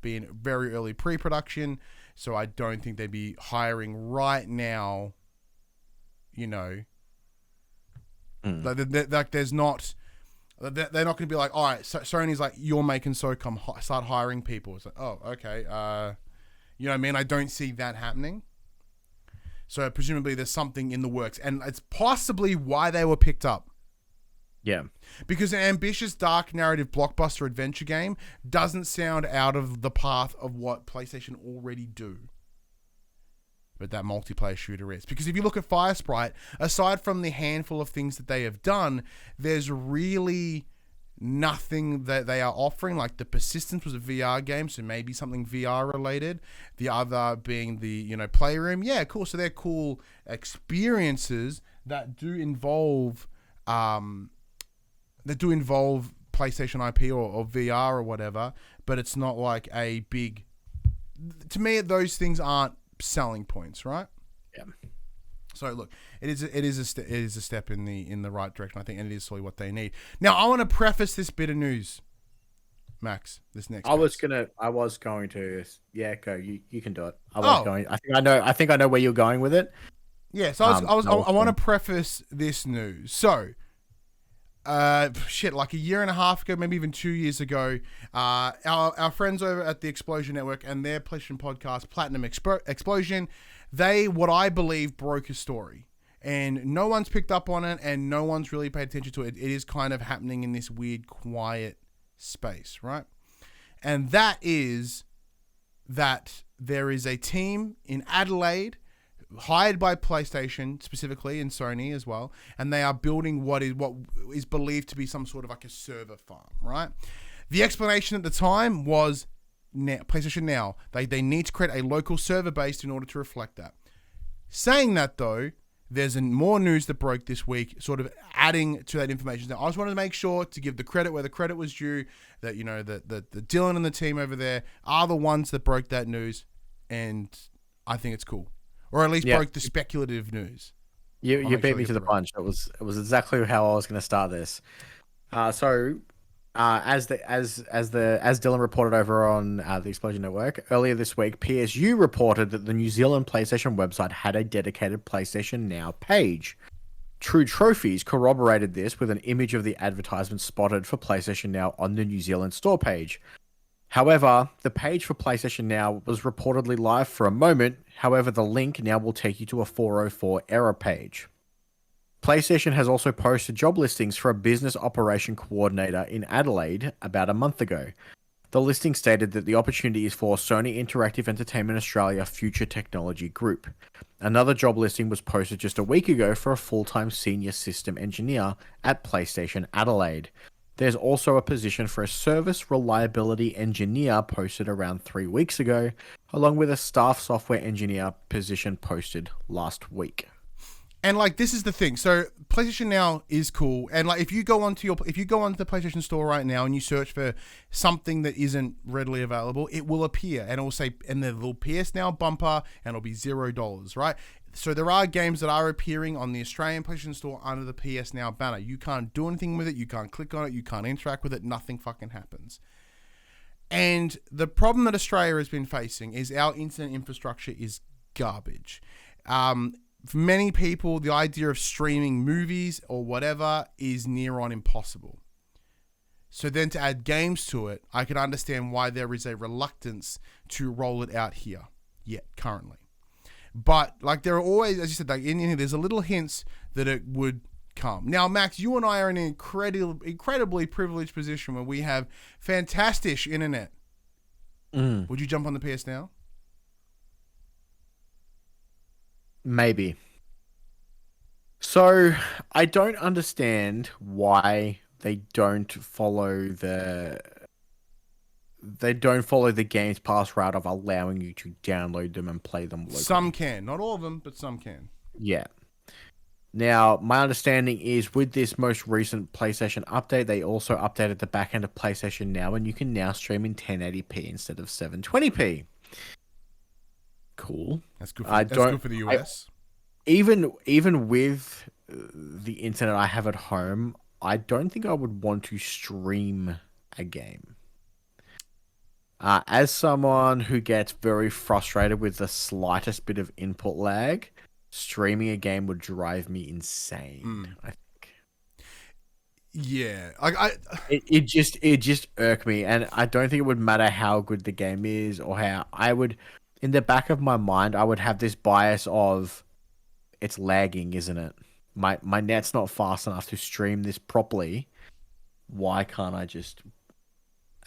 in very early pre-production. So I don't think they'd be hiring right now, you know. Like there's not, they're not going to be like, all right, so Sony's like, you're making SOCOM, start hiring people. It's like, oh, okay. You know what I mean? I don't see that happening. So presumably there's something in the works. And it's possibly why they were picked up. Yeah. Because an ambitious, dark narrative blockbuster adventure game doesn't sound out of the path of what PlayStation already do. But that multiplayer shooter is. Because if you look at Firesprite, aside from the handful of things that they have done, there's really nothing that they are offering. Like the Persistence was a VR game, so maybe something VR related. The other being the, you know, Playroom. Yeah, cool. So they're cool experiences that do involve PlayStation IP or VR or whatever, but it's not like a big, to me, those things aren't selling points, right? Yeah. So look, it is a step in the right direction, I think, and it is solely what they need. Now, I want to preface this bit of news, Max. This next. I was going to. Yeah, go. You can do it. I think I know where you're going with it. Yeah. So I want to preface this news. So. Like a year and a half ago, maybe even 2 years ago, our friends over at the Explosion Network and their PlayStation podcast, Platinum Explosion, they, what I believe, broke a story. And no one's picked up on it, and no one's really paid attention to it. It is kind of happening in this weird, quiet space, right? And that is that there is a team in Adelaide hired by PlayStation specifically and Sony as well, and they are building what is believed to be some sort of like a server farm, right? The explanation at the time was PlayStation Now. They need to create a local server base in order to reflect that. Saying that though, there's more news that broke this week, sort of adding to that information. Now, I just wanted to make sure to give the credit where the credit was due, that, you know, the Dylan and the team over there are the ones that broke that news, and I think it's cool. Or at least broke the speculative news. You beat me to the punch. It was exactly how I was going to start this. As Dylan reported over on the Explosion Network earlier this week, PSU reported that the New Zealand PlayStation website had a dedicated PlayStation Now page. True Trophies corroborated this with an image of the advertisement spotted for PlayStation Now on the New Zealand store page. However, the page for PlayStation Now was reportedly live for a moment. However, the link now will take you to a 404 error page. PlayStation has also posted job listings for a business operation coordinator in Adelaide about a month ago. The listing stated that the opportunity is for Sony Interactive Entertainment Australia Future Technology Group. Another job listing was posted just a week ago for a full-time senior system engineer at PlayStation Adelaide. There's also a position for a service reliability engineer posted around 3 weeks ago, along with a staff software engineer position posted last week. And like, this is the thing. So PlayStation Now is cool. And like, if you go onto the PlayStation Store right now and you search for something that isn't readily available, it will appear and it will say, and the little PS Now bumper, and it'll be $0, right? So there are games that are appearing on the Australian PlayStation Store under the PS Now banner. You can't do anything with it. You can't click on it. You can't interact with it. Nothing fucking happens. And the problem that Australia has been facing is our internet infrastructure is garbage. For many people, the idea of streaming movies or whatever is near on impossible. So then to add games to it, I can understand why there is a reluctance to roll it out here yet currently. But like, there are always, as you said, like in here, there's a little hints that it would come. Now, Max, you and I are in an incredibly privileged position where we have fantastic internet. Would you jump on the PS Now? Maybe. So I don't understand why they don't follow the Games Pass route of allowing you to download them and play them locally. Some can, not all of them, but some can. Yeah. Now, my understanding is with this most recent PlayStation update, they also updated the back end of PlayStation Now, and you can now stream in 1080p instead of 720p. Cool. That's good for the US. Even with the internet I have at home, I don't think I would want to stream a game. As someone who gets very frustrated with the slightest bit of input lag, streaming a game would drive me insane. I think. Yeah, it just irked me, and I don't think it would matter how good the game is or how I would. In the back of my mind, I would have this bias of, it's lagging, isn't it? My net's not fast enough to stream this properly. Why can't I just?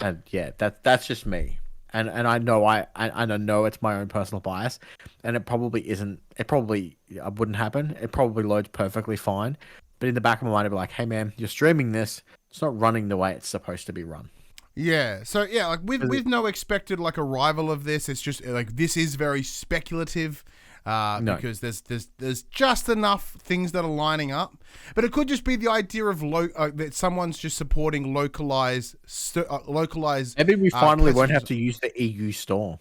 And yeah, that's just me. And I know I know it's my own personal bias, and it probably isn't. It probably wouldn't happen. It probably loads perfectly fine. But in the back of my mind, I'd be like, hey man, you're streaming this. It's not running the way it's supposed to be run. Yeah. So yeah, like with no expected like arrival of this, it's just like this is very speculative. Because there's just enough things that are lining up, but it could just be the idea of that someone's just supporting localized. Maybe we finally won't have to use the EU store.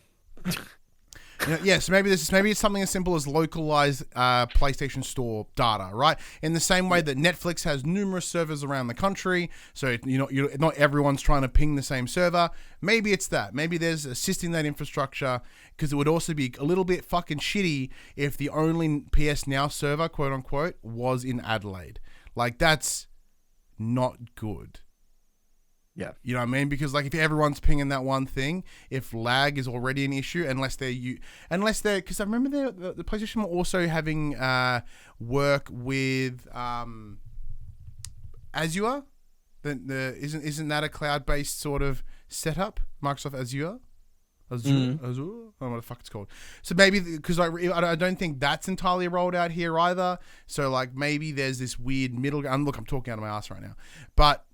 Yes, maybe it's something as simple as localized PlayStation Store data, right? In the same way that Netflix has numerous servers around the country, so not everyone's trying to ping the same server. Maybe it's that. Maybe there's assisting that infrastructure, because it would also be a little bit fucking shitty if the only PS Now server, quote unquote, was in Adelaide. Like, that's not good. Yeah. You know what I mean? Because like, if everyone's pinging that one thing, if lag is already an issue, unless they're because I remember the PlayStation were also having work with Azure. Isn't that a cloud-based sort of setup? Microsoft Azure. Azure? I don't know what the fuck it's called. So maybe, because I don't think that's entirely rolled out here either. So like, maybe there's this weird middle ground. Look, I'm talking out of my ass right now, but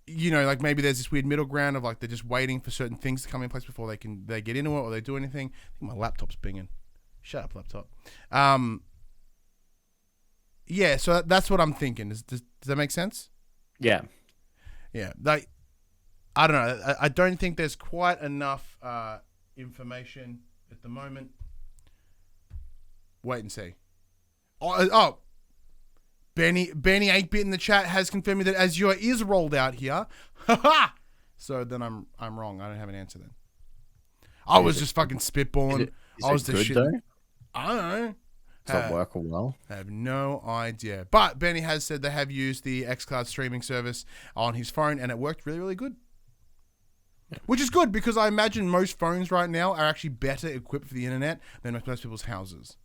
like, maybe there's this weird middle ground of like, they're just waiting for certain things to come in place before they get into it or they do anything. I think my laptop's binging. Shut up, laptop. Yeah, so that's what I'm thinking. Does that make sense? Yeah. Yeah. Like, I don't know. I don't think there's quite enough information at the moment. Wait and see. Oh. Benny 8-bit in the chat has confirmed that Azure is rolled out here. Ha! So then I'm wrong. I don't have an answer then. I was just fucking spitballing. I was good though? I don't know. Does that work well? I have no idea. But Benny has said they have used the xCloud streaming service on his phone, and it worked really, really good. Yeah. Which is good, because I imagine most phones right now are actually better equipped for the internet than most people's houses.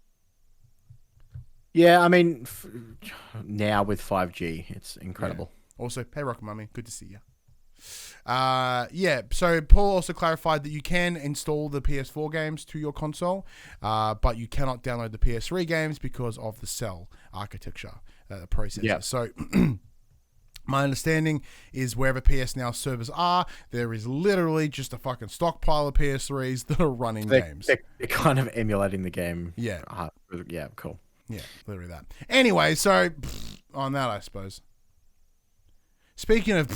Yeah, I mean, now with 5G, it's incredible. Yeah. Also, hey, Rocket Mummy, good to see you. Yeah, so Paul also clarified that you can install the PS4 games to your console, but you cannot download the PS3 games because of the cell architecture processor. Yeah. So My understanding is wherever PSNow servers are, there is literally just a fucking stockpile of PS3s that are running games. They're kind of emulating the game. Yeah. Yeah, cool. Yeah, literally that. Anyway, so on that, I suppose. Speaking of,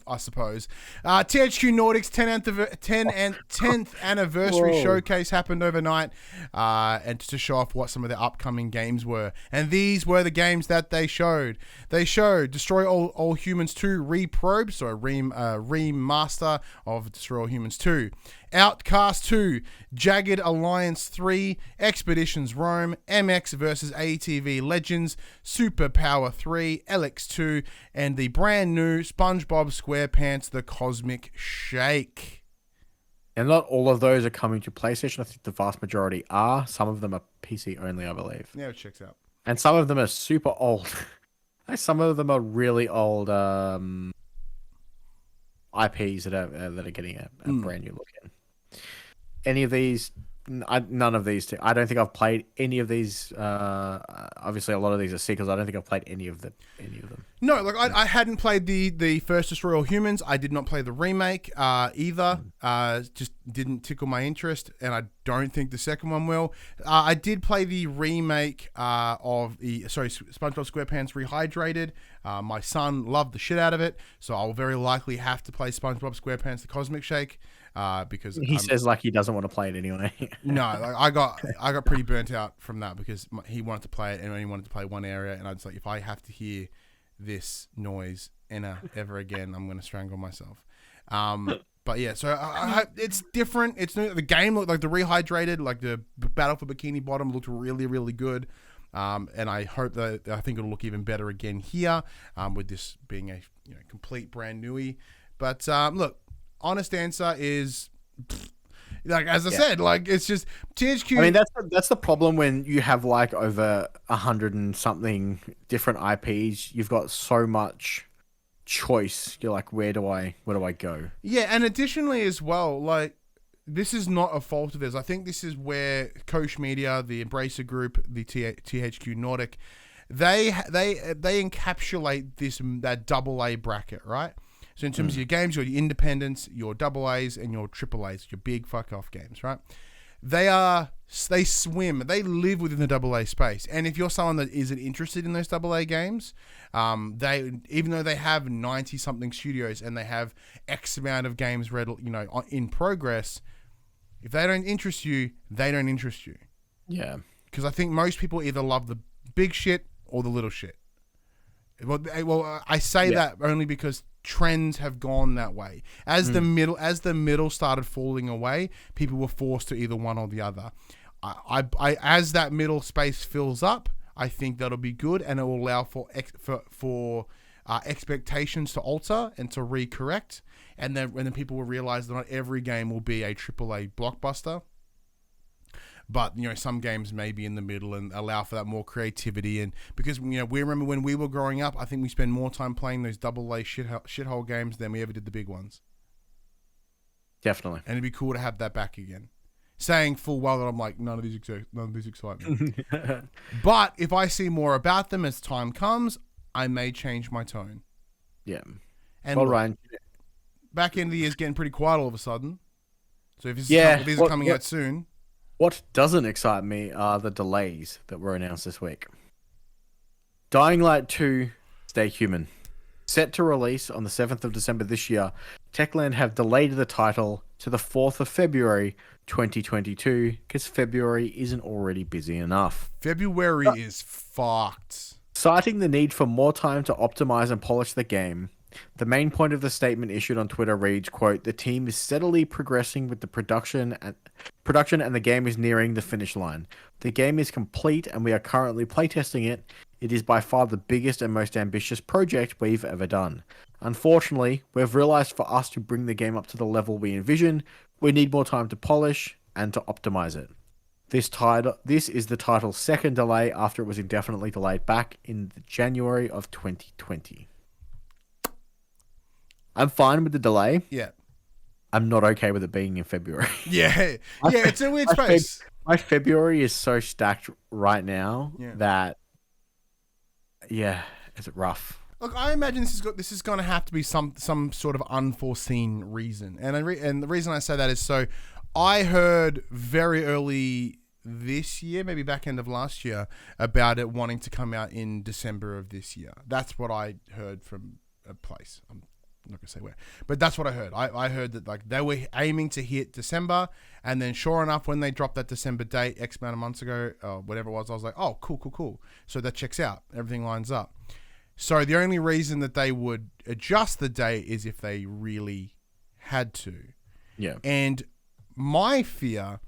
I suppose, THQ Nordic's 10th anniversary showcase happened overnight, and to show off what some of the upcoming games were. And these were the games that they showed. They showed Destroy All Humans 2 Reprobe, so a remaster of Destroy All Humans 2. Outcast 2, Jagged Alliance 3, Expeditions Rome, MX vs ATV Legends, Superpower 3, LX 2, and the brand new SpongeBob SquarePants The Cosmic Shake. And not all of those are coming to PlayStation. I think the vast majority are. Some of them are PC only, I believe. Yeah, it checks out. And some of them are super old. Some of them are really old IPs that are getting a brand new look in. Any of these, none of these two. I don't think I've played any of these. Obviously, a lot of these are sequels. I don't think I've played any of them. No, like I hadn't played the first Destroy All Humans. I did not play the remake either. Just didn't tickle my interest, and I don't think the second one will. I did play the remake of SpongeBob SquarePants Rehydrated. My son loved the shit out of it, so I'll very likely have to play SpongeBob SquarePants The Cosmic Shake. Because he says like he doesn't want to play it anyway. No, like I got pretty burnt out from that because he wanted to play it and only wanted to play one area, and I was like, if I have to hear this noise ever again, I'm going to strangle myself. But yeah, so it's different. It's new. The game looked like the Rehydrated, like the Battle for Bikini Bottom looked really, really good. And I hope I think it'll look even better again here, with this being a complete brand newie. But look. Honest answer is, like as I said, like it's just THQ. I mean, that's the problem when you have like over 100 and something different IPs. You've got so much choice. You're like, where do I go? Yeah, and additionally as well, like this is not a fault of theirs. I think this is where Koch Media, the Embracer Group, the THQ Nordic, they encapsulate that AA bracket, right? So in terms of your games, your independents, your AA's, and your AAA's, your big fuck off games, right? They swim, they live within the AA space. And if you're someone that isn't interested in those AA games, even though they have 90 something studios and they have X amount of games in progress, if they don't interest you, they don't interest you. Yeah. Because I think most people either love the big shit or the little shit. Well, I say that only because trends have gone that way. As the middle started falling away, people were forced to either one or the other. As that middle space fills up, I think that'll be good, and it will allow for expectations to alter and to recorrect, and then people will realize that not every game will be a AAA blockbuster. But some games may be in the middle and allow for that more creativity. And because we remember when we were growing up, I think we spent more time playing those AA shithole games than we ever did the big ones. Definitely. And it'd be cool to have that back again. Saying full well that I'm like, none of these excite me. But if I see more about them as time comes, I may change my tone. Yeah. And Ryan, back end of the year is getting pretty quiet all of a sudden. So if these are coming out soon. What doesn't excite me are the delays that were announced this week. Dying Light 2, Stay Human. Set to release on the 7th of December this year, Techland have delayed the title to the 4th of February 2022 because February isn't already busy enough. February is fucked. Citing the need for more time to optimize and polish the game, the main point of the statement issued on Twitter reads, quote, "The team is steadily progressing with the production and the game is nearing the finish line. The game is complete and we are currently playtesting it. It is by far the biggest and most ambitious project we've ever done. Unfortunately, we've realized for us to bring the game up to the level we envision, we need more time to polish and to optimize it. This is the title's second delay after it was indefinitely delayed back in January of 2020. I'm fine with the delay. Yeah. I'm not okay with it being in February. Yeah. It's a weird space. My February is so stacked right now that, it's rough. Look, I imagine this is going to have to be some sort of unforeseen reason, and and the reason I say that is so I heard very early this year, maybe back end of last year, about it wanting to come out in December of this year. That's what I heard from a place. I'm not gonna say where, but that's what I heard. I heard that like they were aiming to hit December, and then sure enough, when they dropped that December date X amount of months ago, whatever it was, I was like, oh, cool. So that checks out. Everything lines up. So the only reason that they would adjust the date is if they really had to. Yeah. And my fear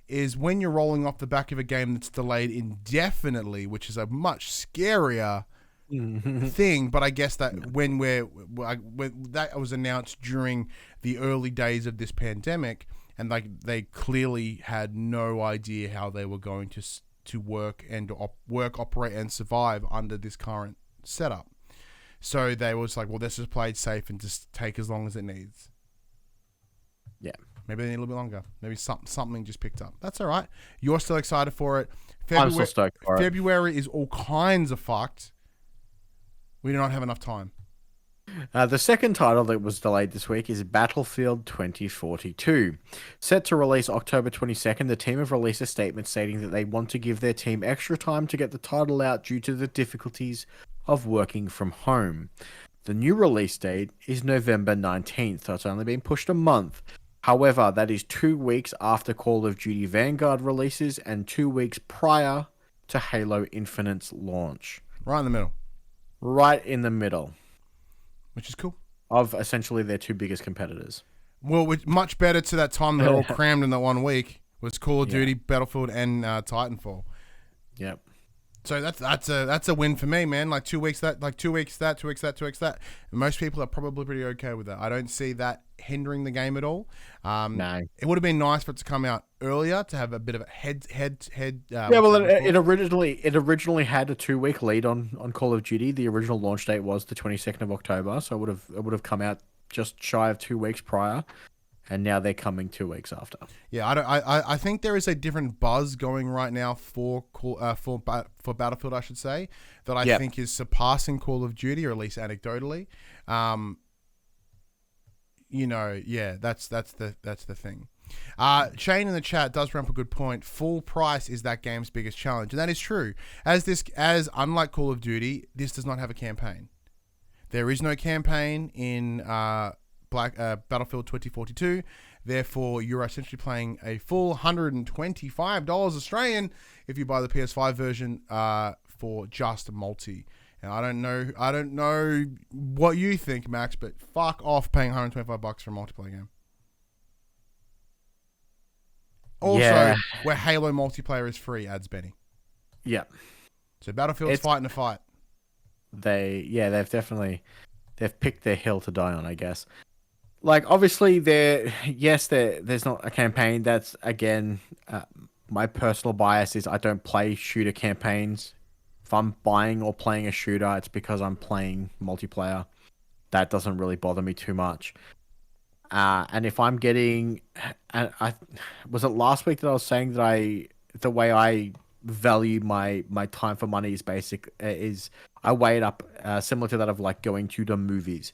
is when you're rolling off the back of a game that's delayed indefinitely, which is a much scarier thing. But I guess that when that was announced during the early days of this pandemic, and like they clearly had no idea how they were going to work and operate and survive under this current setup. So they was like, well, let's just play it safe and just take as long as it needs. Yeah. Maybe they need a little bit longer. Maybe something just picked up. That's all right. You're still excited for it. I'm still stoked for it. February is all kinds of fucked. We do not have enough time. The second title that was delayed this week is Battlefield 2042. Set to release October 22nd, the team have released a statement stating that they want to give their team extra time to get the title out due to the difficulties of working from home. The new release date is November 19th, so it's only been pushed a month. However, that is 2 weeks after Call of Duty Vanguard releases and 2 weeks prior to Halo Infinite's launch. Right in the middle. Right in the middle. Which is cool. Of essentially their two biggest competitors. Well, much better to that time they're all crammed in that 1 week was Call of Duty, Battlefield, and Titanfall. Yep. So that's a win for me, man. Like 2 weeks that, like 2 weeks that, 2 weeks that, 2 weeks that. And most people are probably pretty okay with that. I don't see that hindering the game at all. No. It would have been nice for it to come out earlier to have a bit of a head. It originally had a 2 week lead on Call of Duty. The original launch date was the 22nd of October, so it would have come out just shy of 2 weeks prior. And now they're coming 2 weeks after. Yeah, I think there is a different buzz going right now for Battlefield, I should say, that I think is surpassing Call of Duty, or at least anecdotally. That's the thing. Shane in the chat does bring up a good point. Full price is that game's biggest challenge, and that is true. As unlike Call of Duty, this does not have a campaign. There is no campaign in Battlefield 2042. Therefore, you're essentially playing a full $125 Australian if you buy the PS5 version for just multi. And I don't know what you think, Max, but fuck off paying $125 for a multiplayer game. Also, where Halo multiplayer is free, adds Benny. Yeah. So Battlefield's fighting a fight. They've picked their hill to die on, I guess. Like, obviously, there's not a campaign. That's, again, my personal bias is I don't play shooter campaigns. If I'm buying or playing a shooter, it's because I'm playing multiplayer. That doesn't really bother me too much. And if I'm getting... was it last week that I was saying that the way I value my time for money is I weigh it up similar to that of like going to the movies.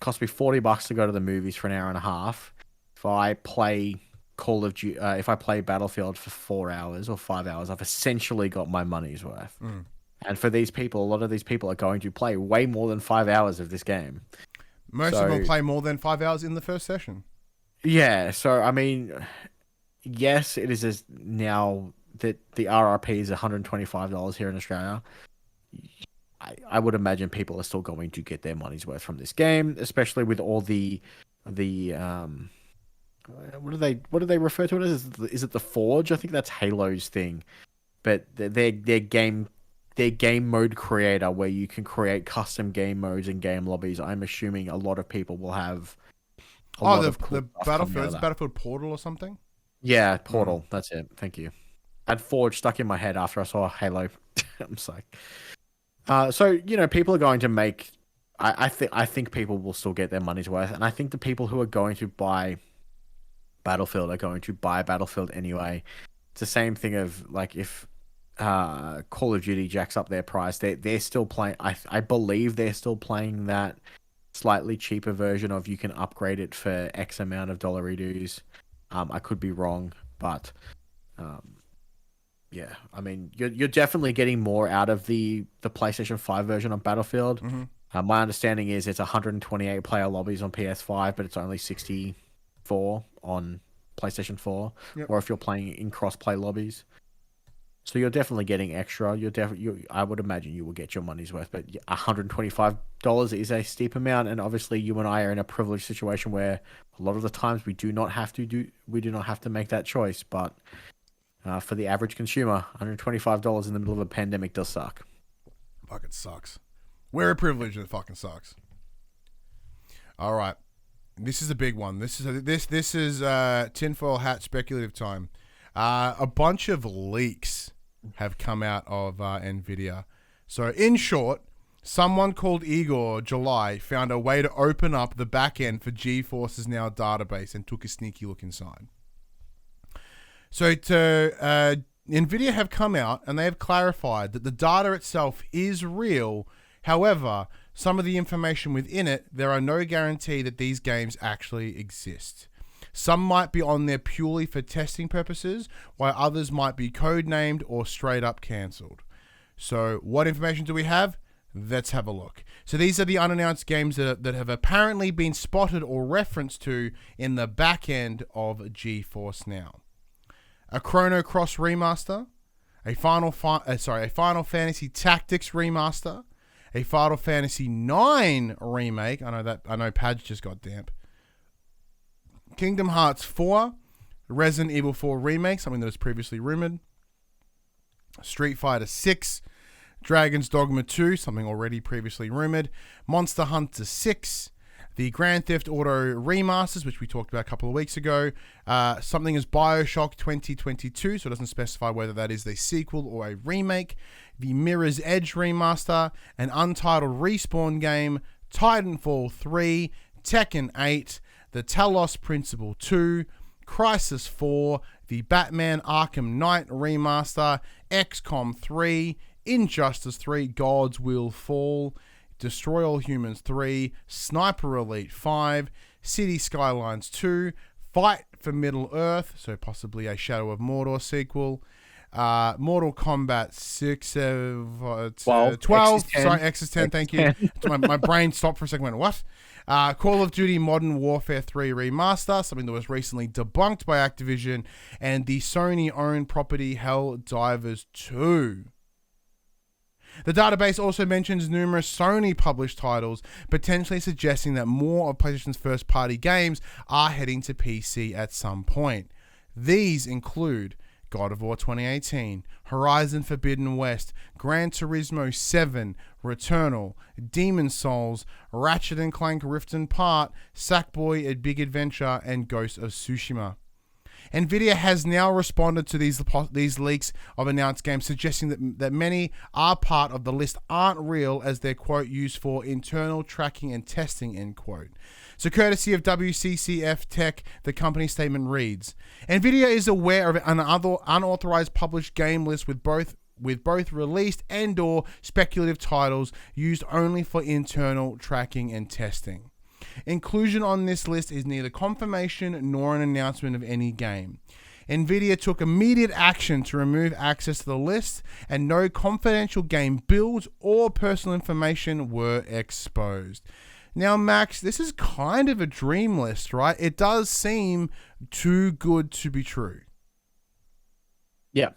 Cost me $40 to go to the movies for an hour and a half. If I play Call of Duty, if I play Battlefield for 4 hours or 5 hours, I've essentially got my money's worth. And for these people, a lot of these people are going to play way more than 5 hours of this game. Most of them play more than 5 hours in the first session. Yeah, so I mean, yes, it is now that the RRP is $125 here in Australia. I would imagine people are still going to get their money's worth from this game, especially with all the what do they refer to it as? Is it the Forge? I think that's Halo's thing, but their game mode creator, where you can create custom game modes and game lobbies. I'm assuming a lot of people will have. The Battlefield Portal or something. Yeah, Portal. That's it. Thank you. I had Forge stuck in my head after I saw Halo. I'm just like. So people are going to make. I think people will still get their money's worth, and I think the people who are going to buy Battlefield are going to buy Battlefield anyway. It's the same thing of like if Call of Duty jacks up their price. They're still playing. I believe they're still playing that slightly cheaper version of you can upgrade it for X amount of dollary dues. I could be wrong, but yeah, I mean you're definitely getting more out of the PlayStation 5 version of Battlefield. My understanding is it's 128 player lobbies on PS5, but it's only 64 on PlayStation 4, or if you're playing in cross-play lobbies. So you're definitely getting extra. I would imagine you will get your money's worth, but $125 is a steep amount, and obviously you and I are in a privileged situation where a lot of the times we do not have to make that choice. But for the average consumer, $125 in the middle of a pandemic does suck. Fucking sucks. We're a privilege, and it fucking sucks. All right, this is a big one. This is tinfoil hat speculative time. A bunch of leaks have come out of NVIDIA. So in short, someone called Igor July found a way to open up the back end for GeForce's Now database and took a sneaky look inside. So NVIDIA have come out and they have clarified that the data itself is real. However, some of the information within it, there are no guarantee that these games actually exist. Some might be on there purely for testing purposes, while others might be codenamed or straight up cancelled. So what information do we have? Let's have a look. So these are the unannounced games that have apparently been spotted or referenced to in the back end of GeForce Now. A Chrono Cross remaster, a Final Fantasy Tactics remaster, a Final Fantasy IX remake. I know Padge just got damp. Kingdom Hearts 4, Resident Evil 4 remake, something that was previously rumored. Street Fighter 6, Dragon's Dogma 2, something already previously rumored. Monster Hunter 6, the Grand Theft Auto remasters, which we talked about a couple of weeks ago. Something is BioShock 2022, so it doesn't specify whether that is a sequel or a remake. The Mirror's Edge remaster, an untitled Respawn game, Titanfall 3, Tekken 8, the Talos Principle 2, Crysis 4, the Batman Arkham Knight remaster, XCOM 3, Injustice 3, God's Will Fall, Destroy All Humans 3, Sniper Elite 5, City Skylines 2, Fight for Middle Earth, so possibly a Shadow of Mordor sequel, Mortal Kombat 12, sorry, X's 10, thank you. my brain stopped for a second, went, what? Call of Duty Modern Warfare 3 Remaster, something that was recently debunked by Activision, and the Sony-owned property Helldivers 2. The database also mentions numerous Sony-published titles, potentially suggesting that more of PlayStation's first-party games are heading to PC at some point. These include God of War 2018, Horizon Forbidden West, Gran Turismo 7, Returnal, Demon's Souls, Ratchet & Clank Rift Apart, Sackboy: A Big Adventure, and Ghost of Tsushima. NVIDIA has now responded to these leaks of announced games, suggesting that many are part of the list aren't real, as they're, quote, used for internal tracking and testing, end quote. So courtesy of WCCF Tech, the company statement reads, NVIDIA is aware of an unauthorized published game list with both released and or speculative titles used only for internal tracking and testing. Inclusion on this list is neither confirmation nor an announcement of any game. NVIDIA took immediate action to remove access to the list, and no confidential game builds or personal information were exposed. Now, Max, this is kind of a dream list, right? It does seem too good to be true. Yeah.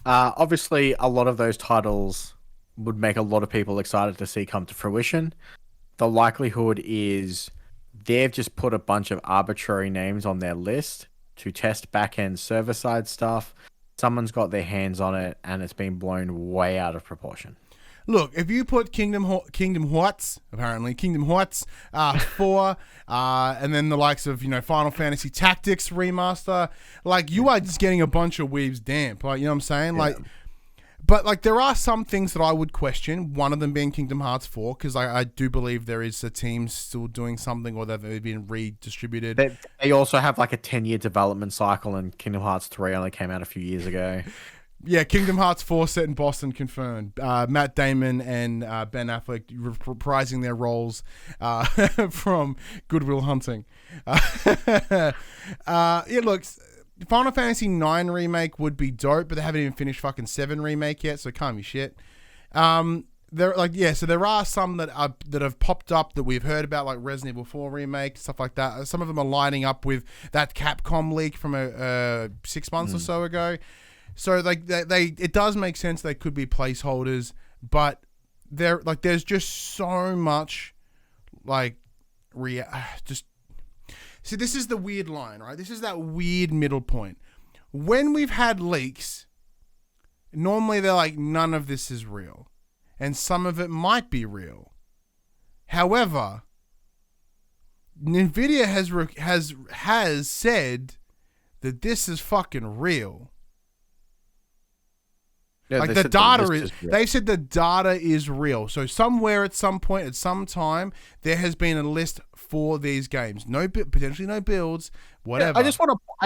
Obviously, a lot of those titles would make a lot of people excited to see come to fruition. The likelihood is they've just put a bunch of arbitrary names on their list to test back-end server-side stuff. Someone's got their hands on it, and it's been blown way out of proportion. Look, if you put Kingdom Hearts 4, and then the likes of, Final Fantasy Tactics remaster, like, you are just getting a bunch of weaves damp. Like, you know what I'm saying? Yeah. Like, But like, there are some things that I would question. One of them being Kingdom Hearts 4, because I do believe there is a team still doing something, or they've been redistributed. They also have like a 10-year development cycle, and Kingdom Hearts 3 only came out a few years ago. Yeah, Kingdom Hearts 4 set in Boston confirmed. Matt Damon and Ben Affleck reprising their roles from Good Will Hunting. It looks... Final Fantasy 9 remake would be dope, but they haven't even finished fucking 7 remake yet, so it can't be shit. So there are some that have popped up that we've heard about, like Resident Evil 4 remake, stuff like that. Some of them are lining up with that Capcom leak from 6 months or so ago. So like it does make sense they could be placeholders, but there's just so much See, this is the weird line, right? This is that weird middle point. When we've had leaks, normally they're like, none of this is real. And some of it might be real. However, NVIDIA has said that this is fucking real. Yeah, like the data they've said the data is real. So somewhere at some point, at some time, there has been a list for these games. Potentially no builds, whatever. Yeah, I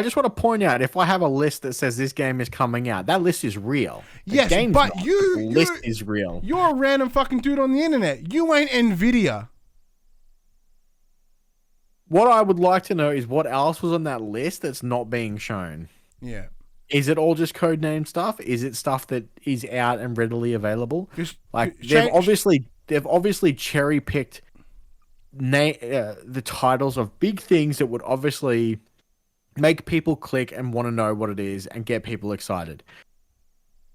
just want to point out, if I have a list that says this game is coming out, that list is real. Yes, but the list is real. You're a random fucking dude on the internet. You ain't NVIDIA. What I would like to know is what else was on that list that's not being shown. Yeah. Is it all just codename stuff? Is it stuff that is out and readily available? They've obviously cherry picked the titles of big things that would obviously make people click and want to know what it is and get people excited.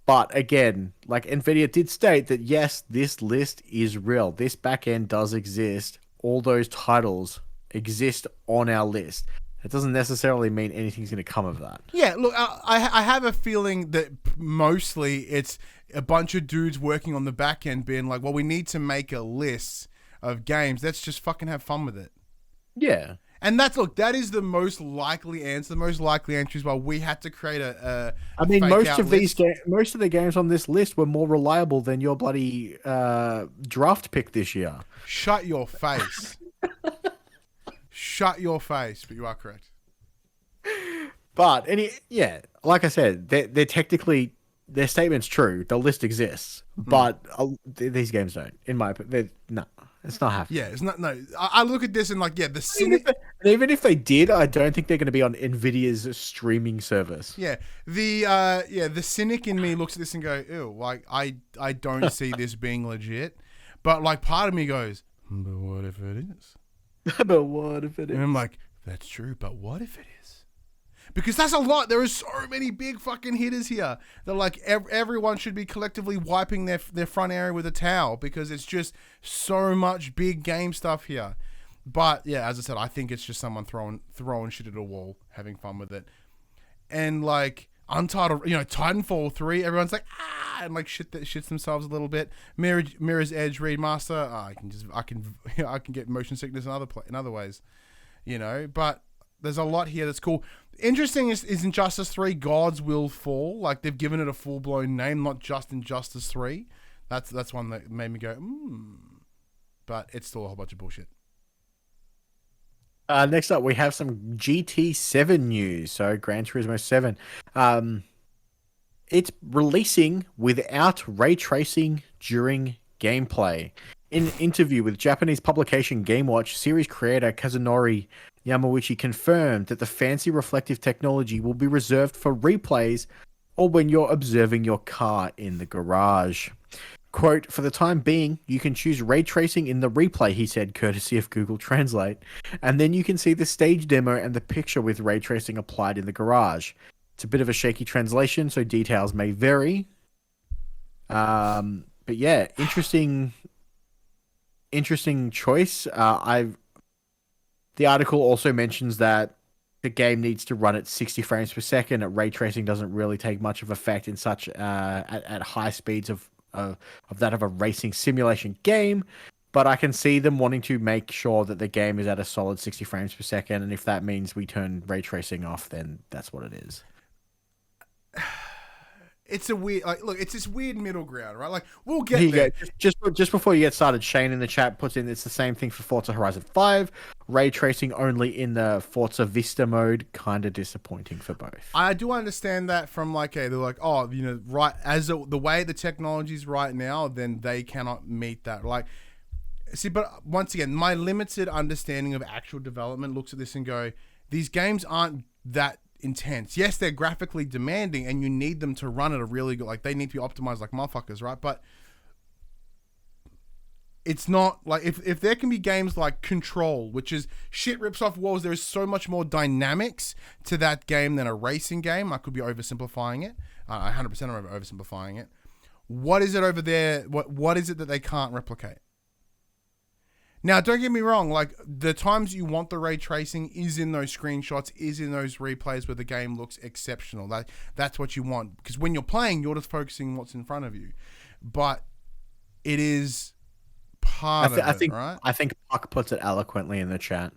But again, like NVIDIA did state that yes, this list is real. This backend does exist. All those titles exist on our list. It doesn't necessarily mean anything's going to come of that. Yeah, look, I have a feeling that mostly it's a bunch of dudes working on the back end being like, well, we need to make a list of games. Let's just fucking have fun with it. Yeah. And that is the most likely answer. The most likely answer is, well, we had to create a most of the games on this list were more reliable than your bloody draft pick this year. Shut your face. Shut your face, but you are correct. But like I said, they're technically, their statement's true. The list exists, but these games don't. In my opinion, no, it's not happening. Yeah, it's not. No, I look at this and like, yeah, the cynic. Even if they did, I don't think they're going to be on NVIDIA's streaming service. Yeah, the cynic in me looks at this and go, ew, like I don't see this being legit. But like, part of me goes, but what if it is? But what if it is? And I'm like, that's true, but what if it is? Because that's a lot. There are so many big fucking hitters here that like everyone should be collectively wiping their front area with a towel, because it's just so much big game stuff here. But yeah, as I said, I think it's just someone throwing shit at a wall, having fun with it. And like Untitled, Titanfall 3, everyone's like, and like shits themselves a little bit. Mirror's Edge remaster, I can get motion sickness in other ways, But there's a lot here that's cool. Interesting is Injustice 3, Gods Will Fall. Like, they've given it a full blown name, not just Injustice 3. That's one that made me go, but it's still a whole bunch of bullshit. Next up, we have some GT7 news. So, Gran Turismo 7. It's releasing without ray tracing during gameplay. In an interview with Japanese publication Game Watch, series creator Kazunori Yamauchi confirmed that the fancy reflective technology will be reserved for replays or when you're observing your car in the garage. Quote, for the time being, you can choose ray tracing in the replay, he said, courtesy of Google Translate. And then you can see the stage demo and the picture with ray tracing applied in the garage. It's a bit of a shaky translation, so details may vary. But yeah, interesting choice. The article also mentions that the game needs to run at 60 frames per second. Ray tracing doesn't really take much of effect in such at high speeds of that of a racing simulation game, but I can see them wanting to make sure that the game is at a solid 60 frames per second, and if that means we turn ray tracing off, then that's what it is. it's a weird, like, look, it's this weird middle ground, right? Like, we'll get Here you there. go. Just before you get started, Shane in the chat puts in it's the same thing for Forza Horizon 5. Ray tracing only in the Forza Vista mode. Kind of disappointing for both. I do understand that from like they're like, oh, you know, right as the way the technology's right now, then they cannot meet that. Like, see, but once again, my limited understanding of actual development looks at this and go, these games aren't that intense. Yes, they're graphically demanding and you need them to run at a really good, like they need to be optimized like motherfuckers, right? But it's not like if there can be games like Control, which is shit rips off walls, there's so much more dynamics to that game than a racing game. I could be oversimplifying it. 100% I'm oversimplifying it. What is it over there? What is it that they can't replicate? Now, don't get me wrong, like, the times you want the ray tracing is in those screenshots, is in those replays where the game looks exceptional. That's what you want. Because when you're playing, you're just focusing on what's in front of you. But it is part of it, right? I think Puck puts it eloquently in the chat.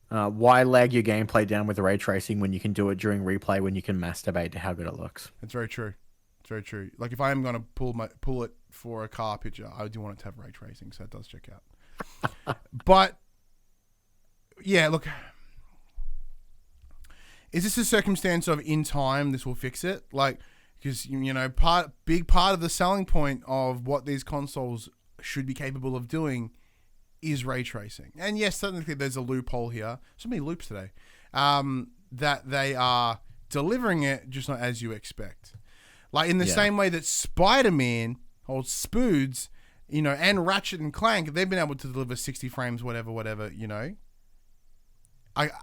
Why lag your gameplay down with ray tracing when you can do it during replay when you can masturbate to how good it looks? It's very true. It's very true. Like, if I am going to pull it for a car picture, I do want it to have ray tracing, so it does check out. But yeah, look, is this a circumstance of in time this will fix it? Like, because you know, big part of the selling point of what these consoles should be capable of doing is ray tracing. And yes, technically there's a loophole here. So many loops today. That they are delivering it just not as you expect. Like in the same way that Spider-Man or Spoods, you know, and Ratchet and Clank, they've been able to deliver 60 frames, whatever, you know.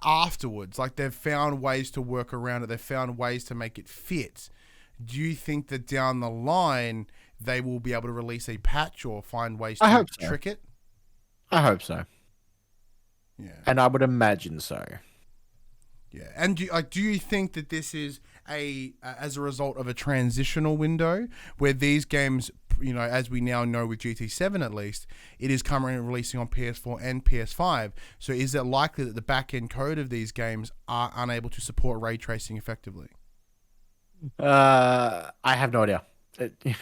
Afterwards, like they've found ways to work around it. They've found ways to make it fit. Do you think that down the line they will be able to release a patch or find ways to trick it? I hope so. Yeah. And I would imagine so. Yeah. And do you think that this is as a result of a transitional window where these games, you know, as we now know with GT7 at least, it is currently releasing on PS4 and PS5. So is it likely that the back-end code of these games are unable to support ray tracing effectively? I have no idea.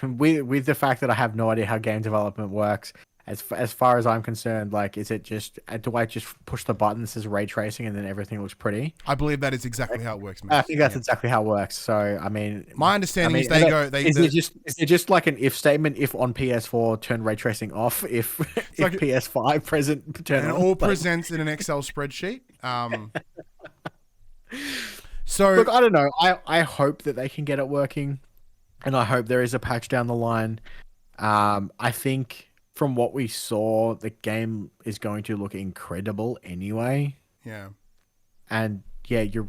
With the fact that I have no idea how game development works, as far as I'm concerned, like, is it just, do I just push the button that says ray tracing and then everything looks pretty? I believe that is exactly how it works, man. I think that's exactly how it works. So, I mean, my understanding is is it just like an if statement? If on PS4, turn ray tracing off. If like PS5 present, turn and on. It all presents in an Excel spreadsheet. So look, I don't know. I hope that they can get it working, and I hope there is a patch down the line. I think from what we saw, the game is going to look incredible anyway. Yeah. And yeah, you're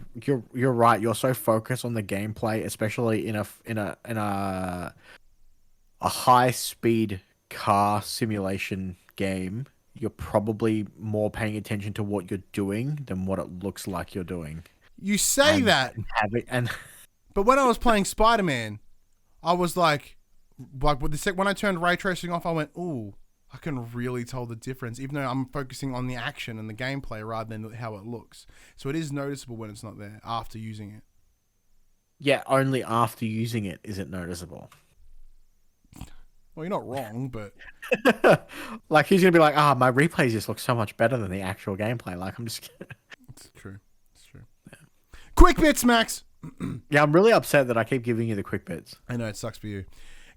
right. You're so focused on the gameplay, especially in a high speed car simulation game. You're probably more paying attention to what you're doing than what it looks like you're doing. You say that, but when I was playing Spider-Man, I was like when I turned ray tracing off, I went, "Ooh, I can really tell the difference." Even though I'm focusing on the action and the gameplay rather than how it looks, so it is noticeable when it's not there after using it. Yeah, only after using it is it noticeable. Well, you're not wrong, but like he's gonna be like, my replays just look so much better than the actual gameplay. Like I'm just. It's true. Quick bits, Max. Yeah, I'm really upset that I keep giving you the quick bits. I know, it sucks for you.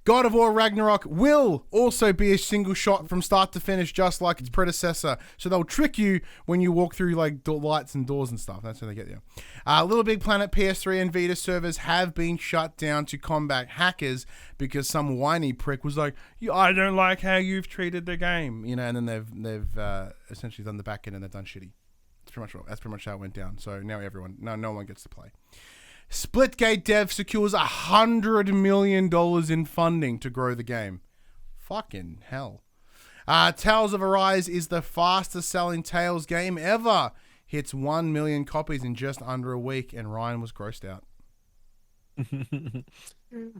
God of War Ragnarok will also be a single shot from start to finish, just like its predecessor. So they'll trick you when you walk through like lights and doors and stuff. That's how they get you. LittleBigPlanet PS3 and Vita servers have been shut down to combat hackers because some whiny prick was like, I don't like how you've treated the game. You know, and then they've essentially done the back end and they've done shitty. That's pretty much how it went down. So now no one gets to play. Splitgate dev secures $100 million in funding to grow the game. Fucking hell. Tales of Arise is the fastest selling Tales game ever. Hits 1 million copies in just under a week, and Ryan was grossed out.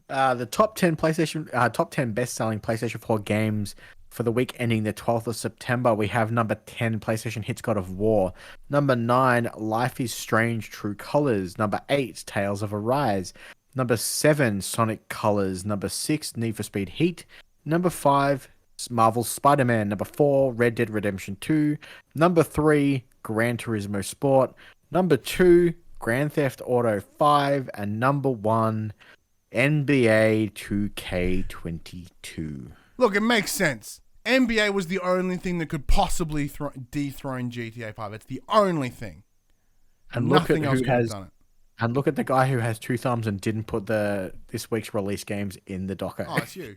The top 10 best-selling PlayStation 4 games for the week ending the 12th of September, we have number 10, PlayStation hits God of War. Number 9, Life is Strange True Colors. Number 8, Tales of Arise. Number 7, Sonic Colors. Number 6, Need for Speed Heat. Number 5, Marvel's Spider-Man. Number 4, Red Dead Redemption 2. Number 3, Gran Turismo Sport. Number 2, Grand Theft Auto 5. And number 1, NBA 2K22. Look, it makes sense. NBA was the only thing that could possibly dethrone GTA 5. It's the only thing. And Nothing else could have done it. And look at the guy who has 2 thumbs and didn't put this week's release games in the docker. Oh, it's you.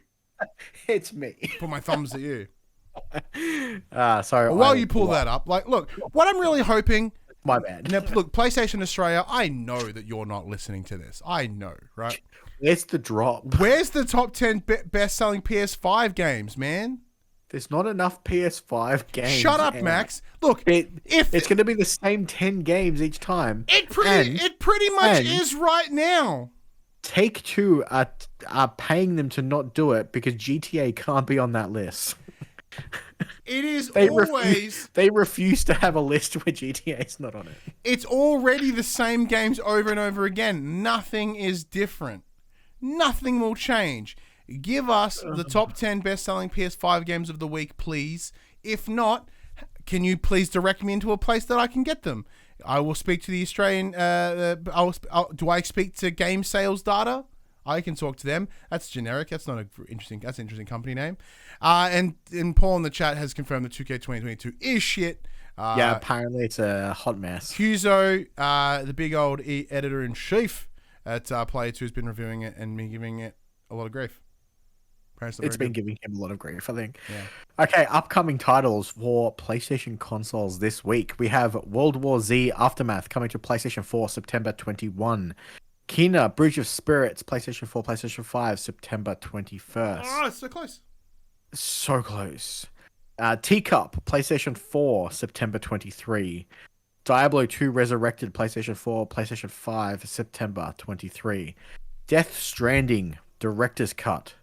It's me. Put my thumbs at you. Sorry. Well, while you pull that up, like, look, what I'm really hoping. My bad. Now, look, PlayStation Australia, I know that you're not listening to this. I know, right? Where's the drop? Where's the top 10 best-selling PS5 games, man? There's not enough PS5 games. Shut up, Max. Look, if it's going to be the same 10 games each time, it pretty much is right now. Take-Two are paying them to not do it because GTA can't be on that list. It is they refuse to have a list where GTA is not on it. It's already the same games over and over again. Nothing is different. Nothing will change. Give us the top 10 best-selling PS5 games of the week, please. If not, can you please direct me into a place that I can get them? I will speak to the Australian... do I speak to game sales data? I can talk to them. That's generic. That's not interesting. That's an interesting company name. And Paul in the chat has confirmed that 2K 2022 is shit. Yeah, apparently it's a hot mess. Huzo, the big old editor-in-chief at Player 2 has been reviewing it and me giving it a lot of grief. It's been giving him a lot of grief, I think. Yeah. Okay, upcoming titles for PlayStation consoles this week. We have World War Z Aftermath coming to PlayStation 4 September 21. Kena Bridge of Spirits, PlayStation 4, PlayStation 5, September 21st. Oh, it's so close. So close. Teacup, PlayStation 4, September 23. Diablo 2 Resurrected, PlayStation 4, PlayStation 5, September 23. Death Stranding, Director's Cut,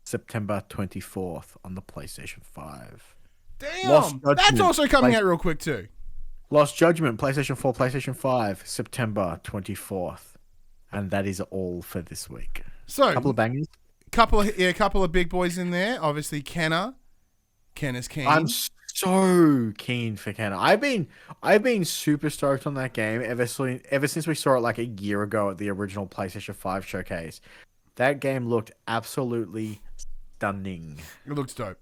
September 24th on the PlayStation 5. Damn! That's also coming out real quick too. Lost Judgment, PlayStation 4, PlayStation 5, September 24th. And that is all for this week. So, couple of bangers. Couple of big boys in there. Obviously, Kenna's keen. I'm so keen for Kenna. I've been super stoked on that game ever since we saw it like a year ago at the original PlayStation 5 showcase. That game looked absolutely stunning. It looks dope.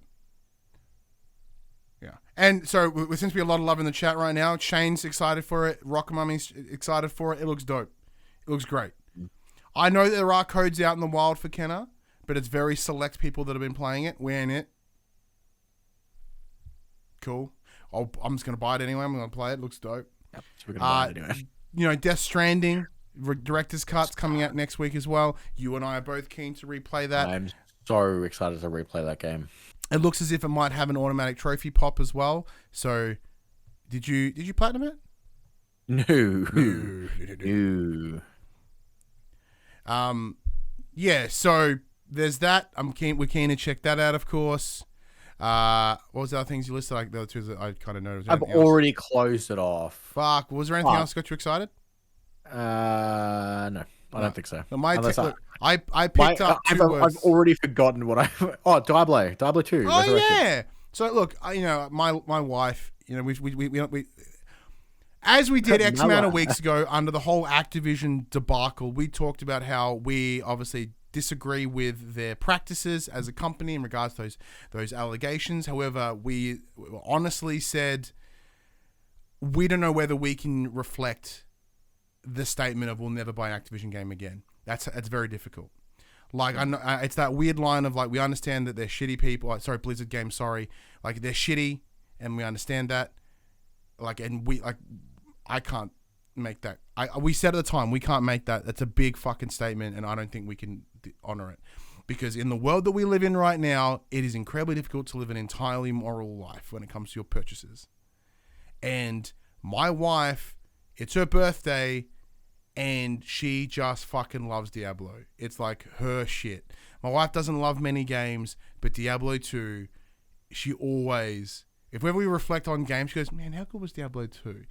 Yeah. And so, since we have a lot of love in the chat right now, Shane's excited for it. Rock Mummy's excited for it. It looks dope. It looks great. I know there are codes out in the wild for Kenna, but it's very select people that have been playing it. We're in it. Cool. I'm just going to buy it anyway. I'm going to play it. It looks dope. Yep, so we're gonna buy it anyway. You know, Death Stranding, Director's Cut's coming out next week as well. You and I are both keen to replay that. I'm so excited to replay that game. It looks as if it might have an automatic trophy pop as well. So, did you platinum it? No. Yeah, so there's that. We're keen to check that out, of course. What was the other things you listed? Like the other two that I kind of noticed. I've already closed it off. Fuck. Was there anything else that got you excited? No, I don't think so. I picked up two words. I've already forgotten what I. Oh, Diablo 2. Oh Resurrected. Yeah. So look, my wife. We as we did X amount of weeks ago under the whole Activision debacle, we talked about how we obviously disagree with their practices as a company in regards to those allegations. However, we honestly said we don't know whether we can reflect the statement of we'll never buy an Activision game again. That's very difficult. Like I know, it's that weird line of like we understand that they're shitty people. Sorry, Blizzard Games. Sorry, like they're shitty, and we understand that. Like and we like. I can't make that. We said at the time, we can't make that. That's a big fucking statement, and I don't think we can honor it. Because in the world that we live in right now, it is incredibly difficult to live an entirely moral life when it comes to your purchases. And my wife, it's her birthday, and she just fucking loves Diablo. It's like her shit. My wife doesn't love many games, but Diablo 2, she always... If ever we reflect on games, she goes, man, how good was Diablo 2?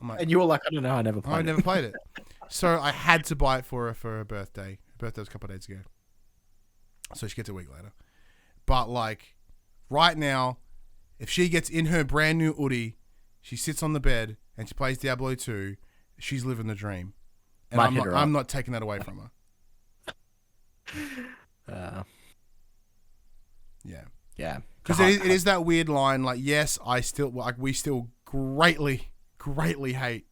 I'm like, and you were like, I don't know, I never played it. I never played it. So I had to buy it for her birthday. birthday was a couple of days ago. So she gets a week later. But, like, right now, if she gets in her brand new hoodie, she sits on the bed and she plays Diablo 2, she's living the dream. And I'm not taking that away from her. Yeah. Because it is that weird line, like, yes, we still greatly hate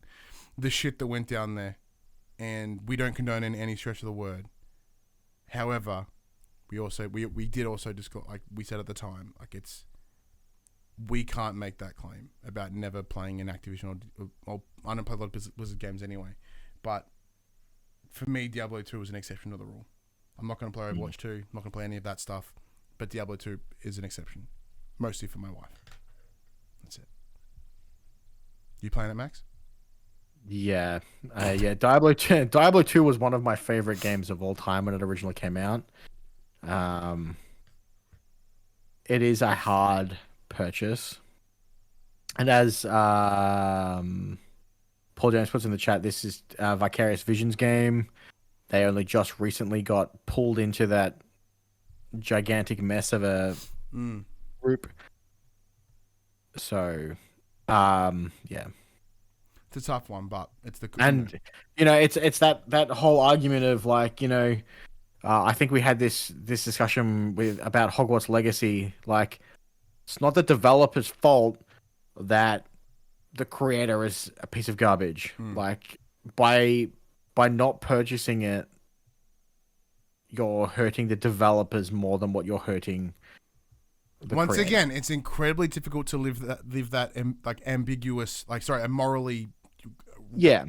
the shit that went down there. And we don't condone in any stretch of the word. However, we did also discuss, like we said at the time, like we can't make that claim about never playing an Activision or I don't play a lot of Blizzard games anyway. But for me, Diablo 2 was an exception to the rule. I'm not going to play Overwatch 2. I'm not going to play any of that stuff. But Diablo 2 is an exception. Mostly for my wife. That's it. You playing it, Max? Yeah. Diablo 2 was one of my favorite games of all time when it originally came out. It is a hard purchase. And as Paul James puts in the chat, this is Vicarious Visions game. They only just recently got pulled into that gigantic mess of a group. So, yeah. It's a tough one, but it's the and it's that whole argument of like I think we had this discussion about Hogwarts Legacy. Like, it's not the developer's fault that the creator is a piece of garbage. Like, by not purchasing it, you're hurting the developers more than what you're hurting the Once creator. again, it's incredibly difficult to live that like ambiguous, like morally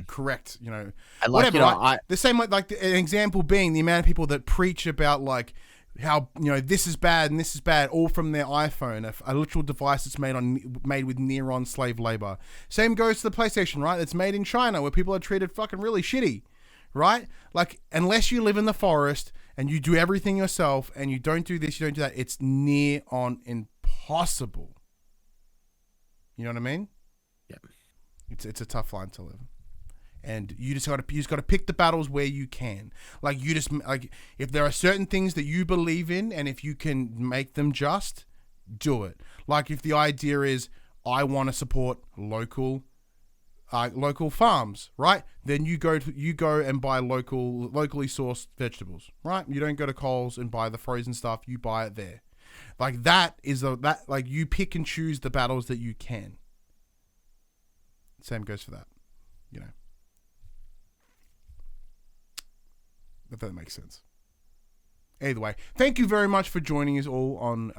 correct, And like, whatever. The same like an example being the amount of people that preach about like how this is bad and this is bad, all from their iPhone, a literal device that's made with near-on slave labor. Same goes to the PlayStation, right? It's made in China where people are treated fucking really shitty, right? Like, unless you live in the forest and you do everything yourself and you don't do this, you don't do that, it's near on impossible. You know what I mean? Yeah. It's a tough line to live. And you just got to pick the battles where you can. Like, if there are certain things that you believe in and if you can make them just, do it. Like, if the idea is I want to support local farms, right? Then you go and buy locally sourced vegetables, right? You don't go to Coles and buy the frozen stuff. You buy it there. Like, like you pick and choose the battles that you can. Same goes for that, If that makes sense. Either way, thank you very much for joining us all on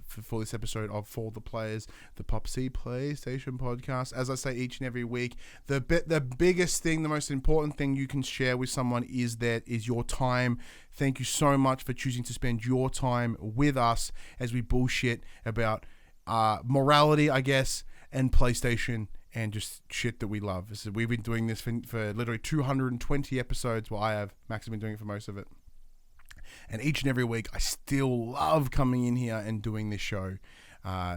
for this episode of For the Players, the PopC PlayStation podcast. As I say each and every week, the biggest thing, the most important thing you can share with someone is your time. Thank you so much for choosing to spend your time with us as we bullshit about morality, I guess, and PlayStation and just shit that we love. So we've been doing this for literally 220 episodes. Well, Max has been doing it for most of it. And each and every week, I still love coming in here and doing this show.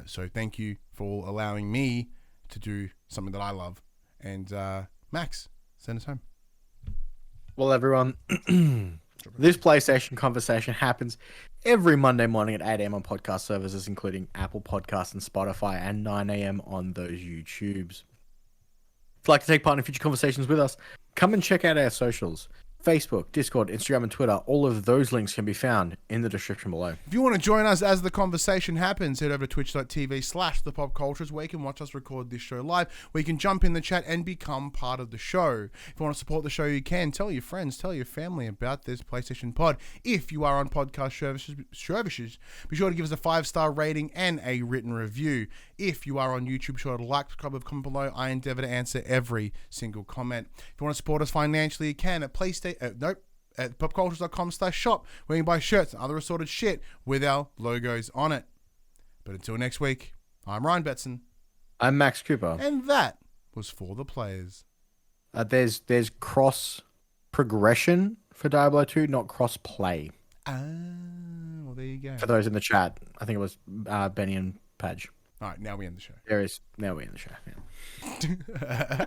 So thank you for allowing me to do something that I love. And Max, send us home. Well, everyone, this PlayStation conversation happens every Monday morning at 8 a.m. on podcast services, including Apple Podcasts and Spotify, and 9 a.m. on those YouTubes. If you'd like to take part in future conversations with us, come and check out our socials. Facebook, Discord, Instagram, and Twitter. All of those links can be found in the description below. If you want to join us as the conversation happens, head over to twitch.tv/thepopcultures, where you can watch us record this show live, where you can jump in the chat and become part of the show. If you want to support the show, you can. Tell your friends, tell your family about this PlayStation pod. If you are on podcast services, be sure to give us a 5-star rating and a written review. If you are on YouTube, be sure to like, subscribe, comment below. I endeavor to answer every single comment. If you want to support us financially, you can at at popcultures.com/shop, where you can buy shirts and other assorted shit with our logos on it. But until next week, I'm Ryan Betson. I'm Max Cooper. And that was For the Players. There's cross progression for Diablo 2, not cross play. Well, there you go. For those in the chat, I think it was Benny and Padge. All right, now we end the show. Now we end the show. Yeah.